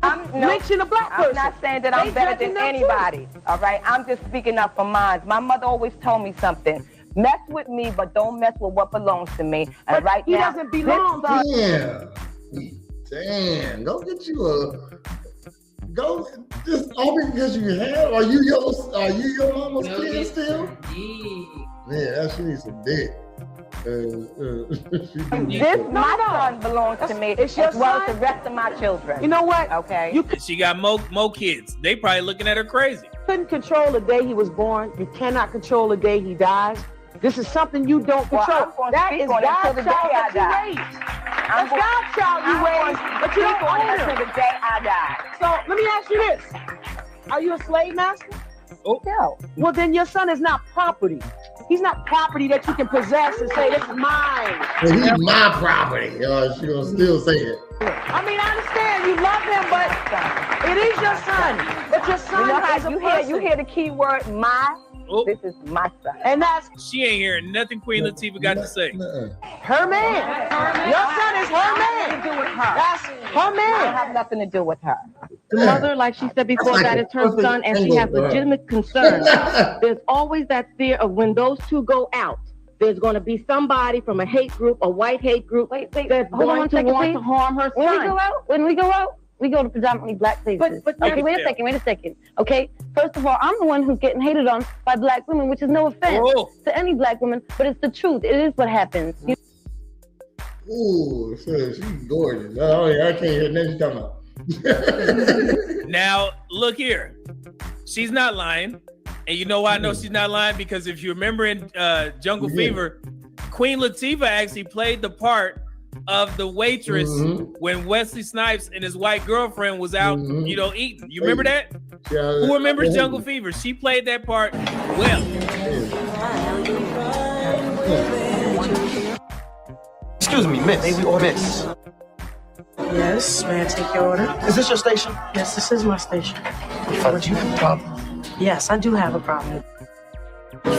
I'm not saying that I'm better than anybody. All right, I'm just speaking up for mine. My mother always told me something: mess with me, but don't mess with what belongs to me. And right he now, doesn't belong. Damn, go get you just all because you have. Are you your mama's kid still? Yeah, she needs some dick. My son belongs to me as well as the rest of my children. You know what? Okay. She got more kids. They probably looking at her crazy. Couldn't control the day he was born. You cannot control the day he dies. This is something you don't control. That is God's child that you raised. That's God's child you raised, but you don't own him. Until the day I die. So let me ask you this: are you a slave master? Oh no. Well, then your son is not property. He's not property that you can possess and say, this is mine. Well, he's my property. She gonna still say it. I mean, I understand you love him, but it is your son. But your son has a person. You hear the key word, my? Oh. This is my son. And that's... She ain't hearing nothing Queen Latifah got to say. Her man. Your son is her man. That's her man. I have nothing to do with her. The mother, like she said before, that is her son, and she has legitimate concerns. There's always that fear of when those two go out, there's going to be somebody from a hate group, a white hate group, that's going to want to harm her son. When we go out, we go to predominantly black places. But okay, wait a second. Okay, first of all, I'm the one who's getting hated on by black women, which is no offense to any black woman, but it's the truth. It is what happens. Ooh, she's gorgeous. Oh yeah, I can't hear nothing come out. Now, look here. She's not lying. And you know why I know she's not lying? Because if you remember in Jungle Fever, Queen Latifah actually played the part of the waitress when Wesley Snipes and his white girlfriend was out, eating. You remember that? Yeah, who remembers Jungle Fever? She played that part well. Excuse me, miss. Miss. Yes, may I take your order? Is this your station? Yes, this is my station. Do you have a problem? Yes, I do have a problem.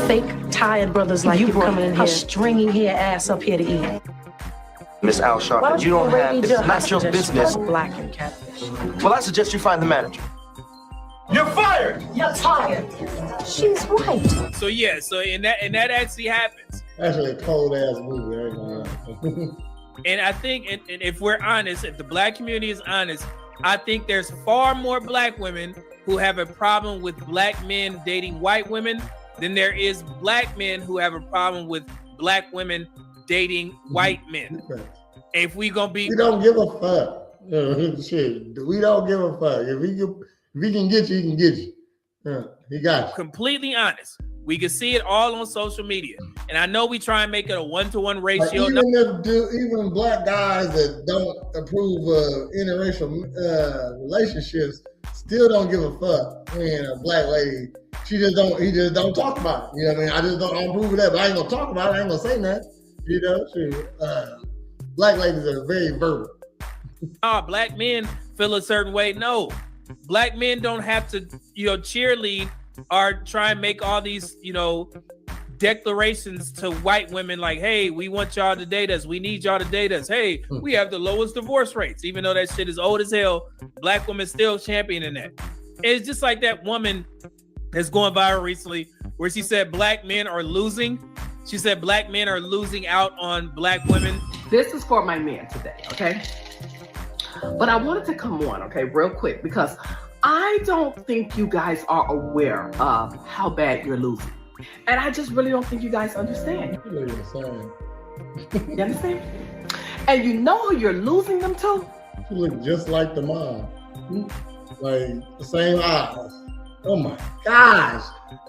Fake, tired brothers like you coming in here, stringing your ass up here to eat. Miss Al Sharpton, you don't have, it's not your business. Black and catfish. Well, I suggest you find the manager. You're fired! You're fired. She's white. So and that actually happens. Actually a cold ass movie, I ain't gonna lie. And I think, and if we're honest, if the black community is honest, I think there's far more black women who have a problem with black men dating white women than there is black men who have a problem with black women dating white men. If we gonna be, we don't give a fuck. Shit, we don't give a fuck. If he can get you, he can get you. He got you. Completely honest. We can see it all on social media. And I know we try and make it a 1-to-1 ratio. Like even black guys that don't approve of interracial relationships still don't give a fuck when a black lady, he just don't talk about it. You know what I mean? I just don't approve of that, but I ain't gonna talk about it. I ain't gonna say nothing. You know, black ladies are very verbal. Black men feel a certain way. No, black men don't have to, cheerlead or try and make all these, declarations to white women like, hey, we want y'all to date us. We need y'all to date us. Hey, we have the lowest divorce rates. Even though that shit is old as hell, black women still championing that. It's just like that woman that's going viral recently where she said black men are losing. She said black men are losing out on black women. This is for my men today, okay? But I wanted to come on, okay, real quick, because I don't think you guys are aware of how bad you're losing. And I just really don't think you guys understand. You understand? And you know who you're losing them to? You look just like the mom. Like the same eyes. Oh my gosh.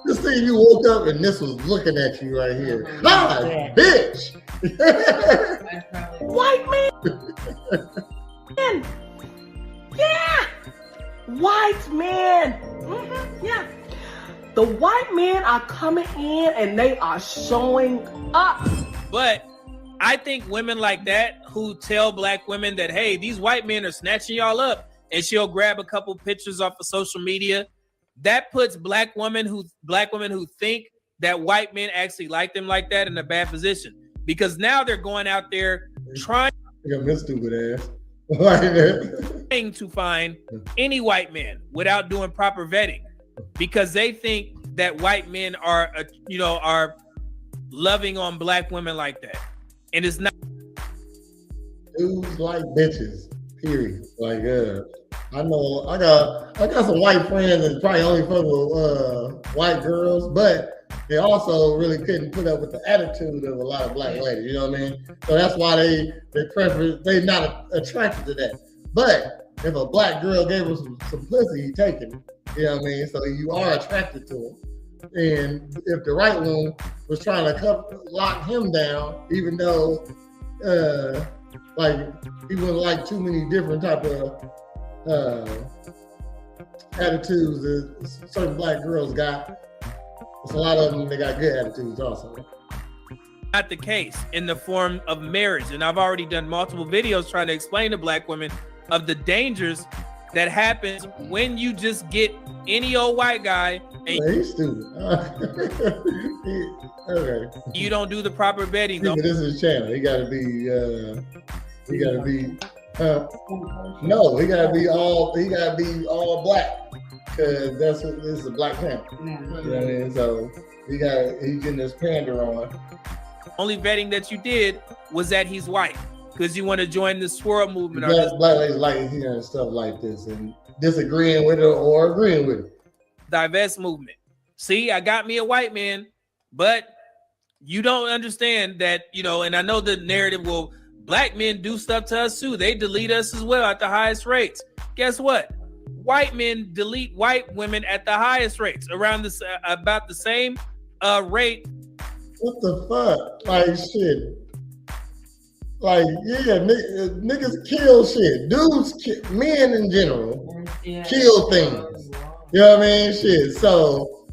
Just see you woke up and this was looking at you right here. Hi, bitch. White man. Yeah. White men. Yeah. The white men are coming in and they are showing up. But I think women like that who tell black women that, hey, these white men are snatching y'all up, and she'll grab a couple pictures off of social media, that puts black women who think that white men actually like them like that in a bad position. Because now they're going out there trying stupid ass. to find any white man without doing proper vetting, because they think that white men are loving on black women like that, and it's not. Dudes like bitches, period. Like, I know I got some white friends that probably only fuck with white girls, but they also really couldn't put up with the attitude of a lot of black ladies. You know what I mean? So that's why they're not attracted to that. But if a black girl gave her some pussy, he take it. You know what I mean? So you are attracted to him. And if the right one was trying to lock him down, even though he wouldn't like too many different type of attitudes that certain black girls got. There's a lot of them, they got good attitudes also. Not the case in the form of marriage. And I've already done multiple videos trying to explain to black women of the dangers that happens when you just get any old white guy and he's stupid. Okay. You don't do the proper vetting. Yeah, but this is his channel. He gotta be all black. Cause this is a black channel. You know what I mean? So he's getting this pander on. Only vetting that you did was that he's white, because you want to join the swirl movement. Black ladies like hearing stuff like this and disagreeing with it or agreeing with it. Divest movement. See, I got me a white man, but you don't understand that, and I know the narrative will, black men do stuff to us too. They delete us as well at the highest rates. Guess what? White men delete white women at the highest rates, around about the same rate. What the fuck? Like shit. Like, yeah, niggas kill shit. Dudes, men in general, kill things. You know what I mean? Shit. So,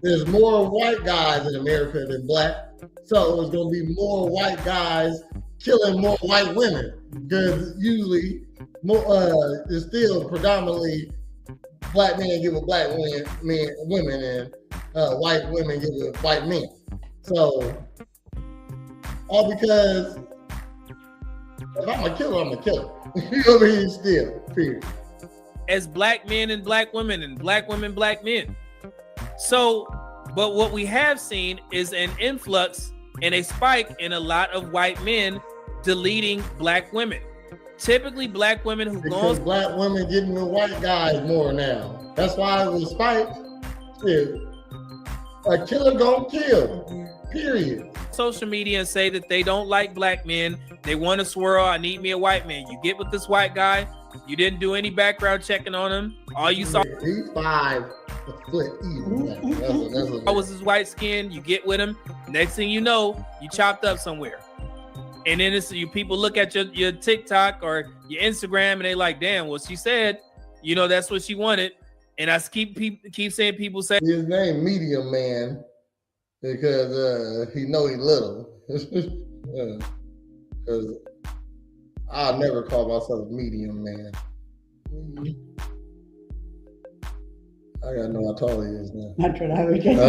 there's more white guys in America than black. So it's gonna be more white guys killing more white women, because usually it's still predominantly black men give with black women and white women give with white men. So all because if I'm a killer, I'm a killer. You know what I mean? Still, period. As black men and black women and black women, black men. So, but what we have seen is an influx and a spike in a lot of white men deleting black women. Typically black women who because black women getting with white guys more now. That's why it was spiked. Shit. A killer gonna kill. Period. Social media and say that they don't like black men. They want to swirl. I need me a white man. You get with this white guy. You didn't do any background checking on him. All you saw he's 5 foot even. I was his white skin. You get with him. Next thing you know, you chopped up somewhere. And then it's you people look at your TikTok or your Instagram and they like, damn, well, she said, that's what she wanted. And I keep saying people say his name Medium Man because he know he little. Because I'll never call myself Medium Man. I gotta know how tall he is now. That's what I was just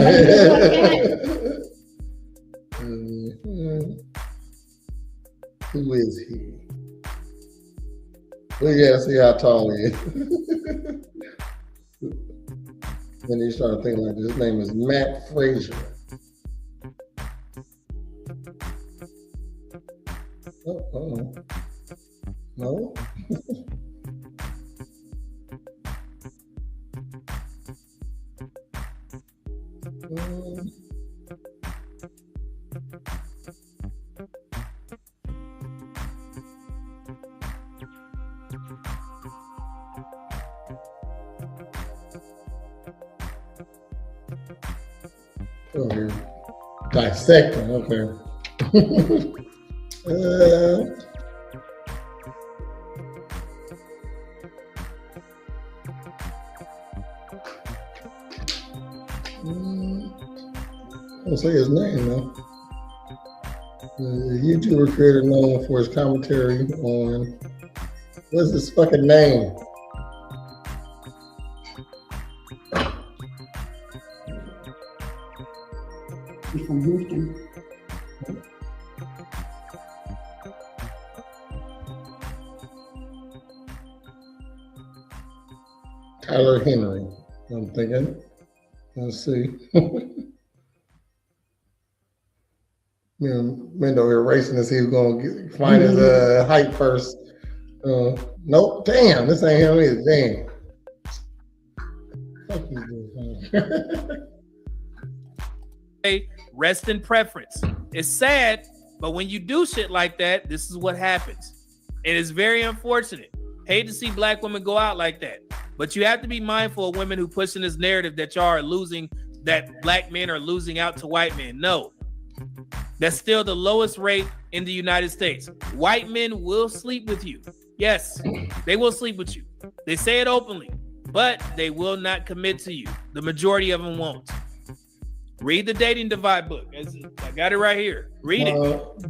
Who is he? We gotta see how tall he is. Then he started thinking like his name is Matt Frazier. Oh. No? Oh, you're dissecting, okay. I'll say his name though. The YouTuber creator known for his commentary on what's his fucking name? He's from Houston. Tyler Henry, I'm thinking. Let's see. Minda here racing to see who's going to find his height first. Nope, damn, this ain't him either. Damn. Fuck you, hey, rest in preference. It's sad, but when you do shit like that, this is what happens. And it's very unfortunate. Hate to see black women go out like that. But you have to be mindful of women who pushing this narrative that y'all are losing, that black men are losing out to white men. No. That's still the lowest rate in the United States. White men will sleep with you. Yes, they will sleep with you. They say it openly, but they will not commit to you. The majority of them won't. Read the Dating Divide book. I got it right here. Read it.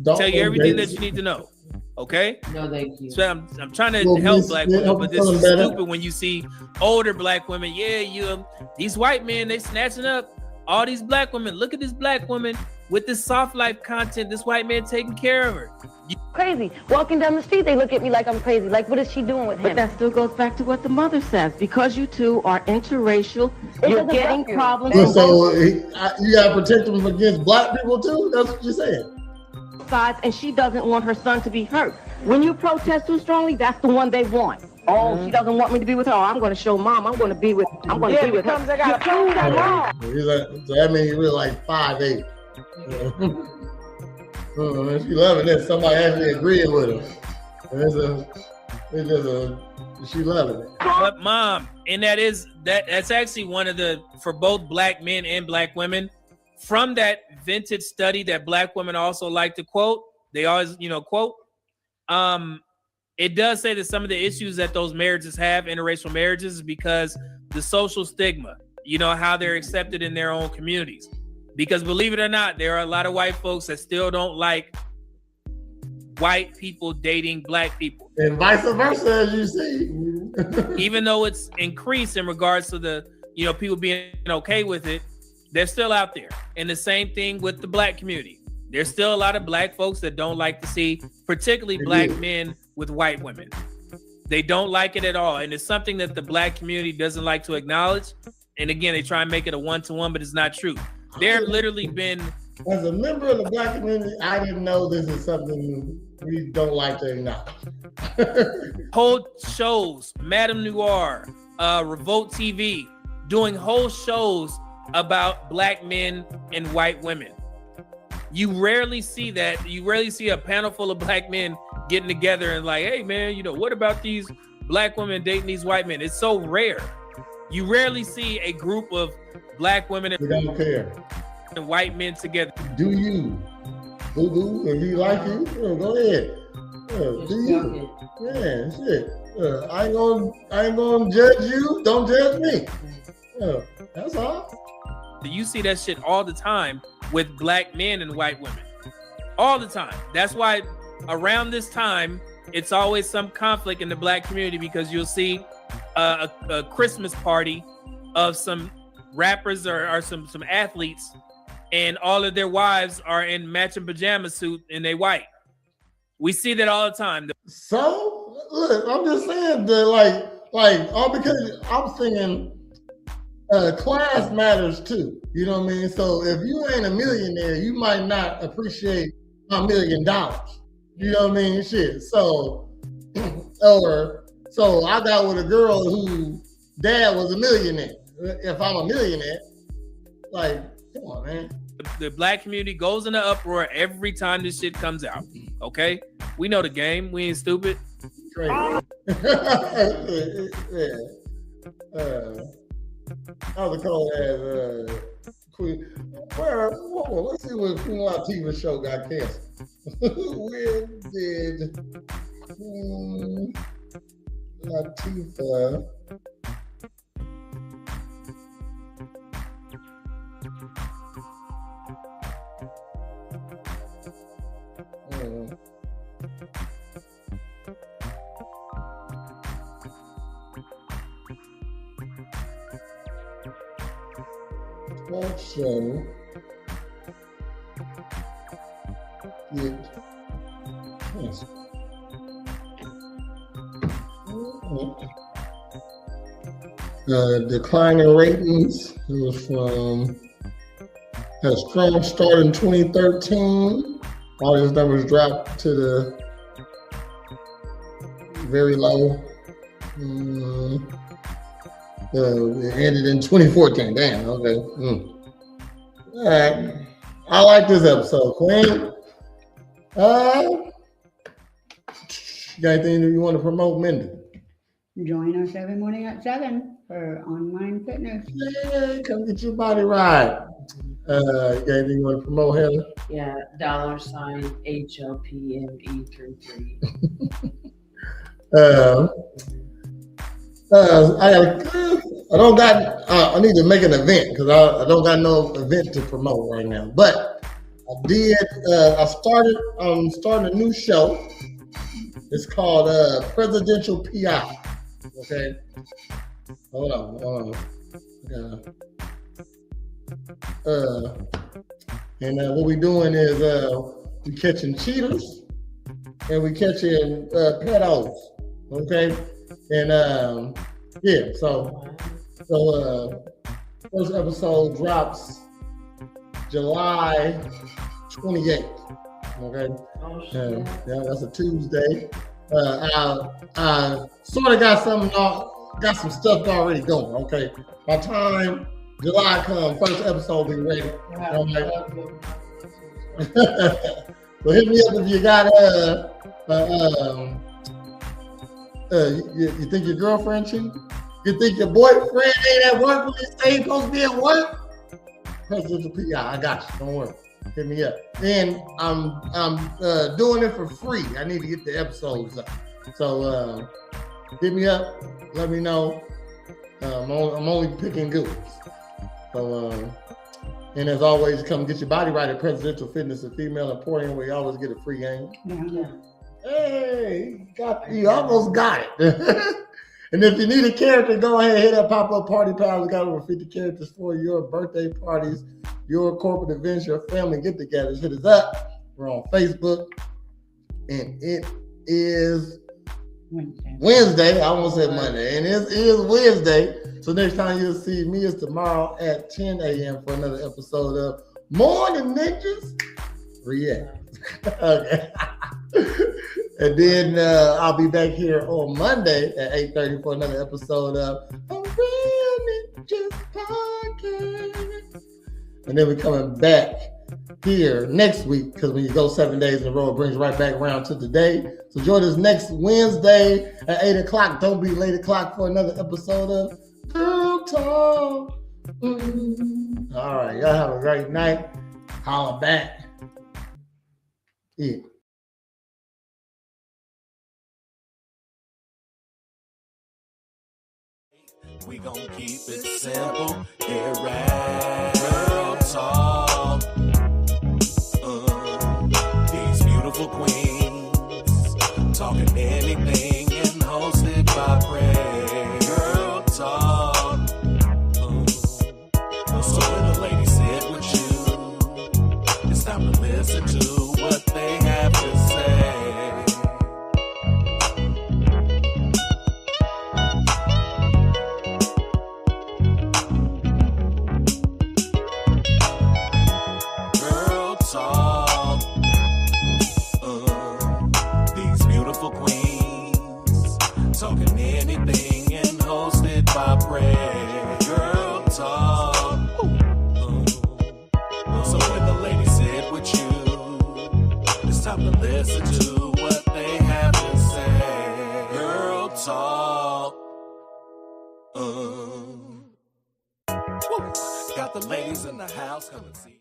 Tell you everything that you need to know. Okay? No, thank you. So I'm trying to help black women, but this is stupid when you see older black women. Yeah, these white men, they snatching up all these black women. Look at this black woman with this soft life content. This white man taking care of her. Crazy. Walking down the street, they look at me like I'm crazy. Like, what is she doing with him? But that still goes back to what the mother says. Because you two are interracial, you're getting problems. So you gotta protect them against black people too? That's what you're saying. Sides, and she doesn't want her son to be hurt. When you protest too strongly, that's the one they want. Oh, she doesn't want me to be with her. Oh, I'm going to show mom. I'm going to be with her. They got to prove that wrong. So that means you're really like 5'8". She loving this. Somebody actually agreeing with her. She loving it. But mom, and that's actually one of the, for both black men and black women, from that vintage study that black women also like to quote, they always, quote, it does say that some of the issues that those marriages have, interracial marriages, is because the social stigma, how they're accepted in their own communities. Because believe it or not, there are a lot of white folks that still don't like white people dating black people. And vice versa, as you see. Even though it's increased in regards to the, people being okay with it, they're still out there. And the same thing with the black community. There's still a lot of black folks that don't like to see, particularly black men with white women. They don't like it at all. And it's something that the black community doesn't like to acknowledge. And again, they try and make it a one-to-one, but it's not true. There have literally been... As a member of the black community, I didn't know this is something we don't like to acknowledge. Whole shows, Madame Noir, Revolt TV, doing whole shows about black men and white women. You rarely see that. You rarely see a panel full of black men getting together and like, hey man, what about these black women dating these white men? It's so rare. You rarely see a group of black women We don't care. and white men together. Do you? Boo-boo, if you like you, go ahead. Do you? Yeah, shit. I ain't gonna judge you. Don't judge me. That's all. You see that shit all the time with black men and white women. All the time. That's why around this time, it's always some conflict in the black community, because you'll see a Christmas party of some rappers or some athletes, and all of their wives are in matching pajama suit and they white. We see that all the time. So look, I'm just saying that all because I'm saying class matters too. You know what I mean? So if you ain't a millionaire, you might not appreciate $1 million. You know what I mean? Shit. So so I got with a girl who dad was a millionaire. If I'm a millionaire, like, come on, man. The black community goes into uproar every time this shit comes out. Okay? We know the game. We ain't stupid. Crazy. I was called as Queen. Let's see when Queen Latifah's show got canceled. Where did Queen Latifah show get canceled? Declining ratings. It was from had a strong start in 2013. All these numbers dropped to the very low. It ended in 2014. Damn. Okay. All right. I like this episode, Queen. You got anything you want to promote, Minda? Join us every morning at 7 for online fitness. Yeah, come get your body right. You got anything you want to promote, Heather? Yeah, $HLPME33. I need to make an event because I don't got no event to promote right now. But I'm starting a new show. It's called Presidential PI. Okay. Hold on. And what we doing is we catching cheaters and we catching pedos. Okay. And so first episode drops July 28th. Okay. Yeah, that's a Tuesday. I sort of got some stuff already going. Okay. By the time July comes, first episode be ready. So hit me up if you got you think your girlfriend cheating? You think your boyfriend ain't at work when he say he's supposed to be at work? Presidential PI, I got you. Don't worry. Hit me up. And I'm doing it for free. I need to get the episodes up. So hit me up. Let me know. I'm only picking goods. So and as always, come get your body right at Presidential Fitness and Female Emporium, where you always get a free game. Yeah. Hey, you almost got it. And if you need a character, go ahead and hit up Pop-Up Party Pals. We got over 50 characters for your birthday parties, your corporate events, your family get-togethers. Hit us up. We're on Facebook. And it is Wednesday. I almost said Monday. And it is Wednesday. So next time you'll see me is tomorrow at 10 a.m. for another episode of Morning Ninjas React. Okay. And then I'll be back here on Monday at 8:30 for another episode of A Real Ninjas Podcast. And then we're coming back here next week, because when you go 7 days in a row, it brings right back around to today. So join us next Wednesday at 8 o'clock. Don't be late o'clock for another episode of Girl Talk. All right, y'all have a great night. Holla back. Yeah. We gon' keep it simple. Here at Girl Talk. These beautiful queens talking anything and hosted by Prez. Girl Talk. So when the ladies sit with you, it's time to listen to what they have to say. Talking anything and hosted by Prez. Girl Talk. So when the ladies sit with you, it's time to listen to what they have to say. Girl Talk. Got the ladies in the house, come and see.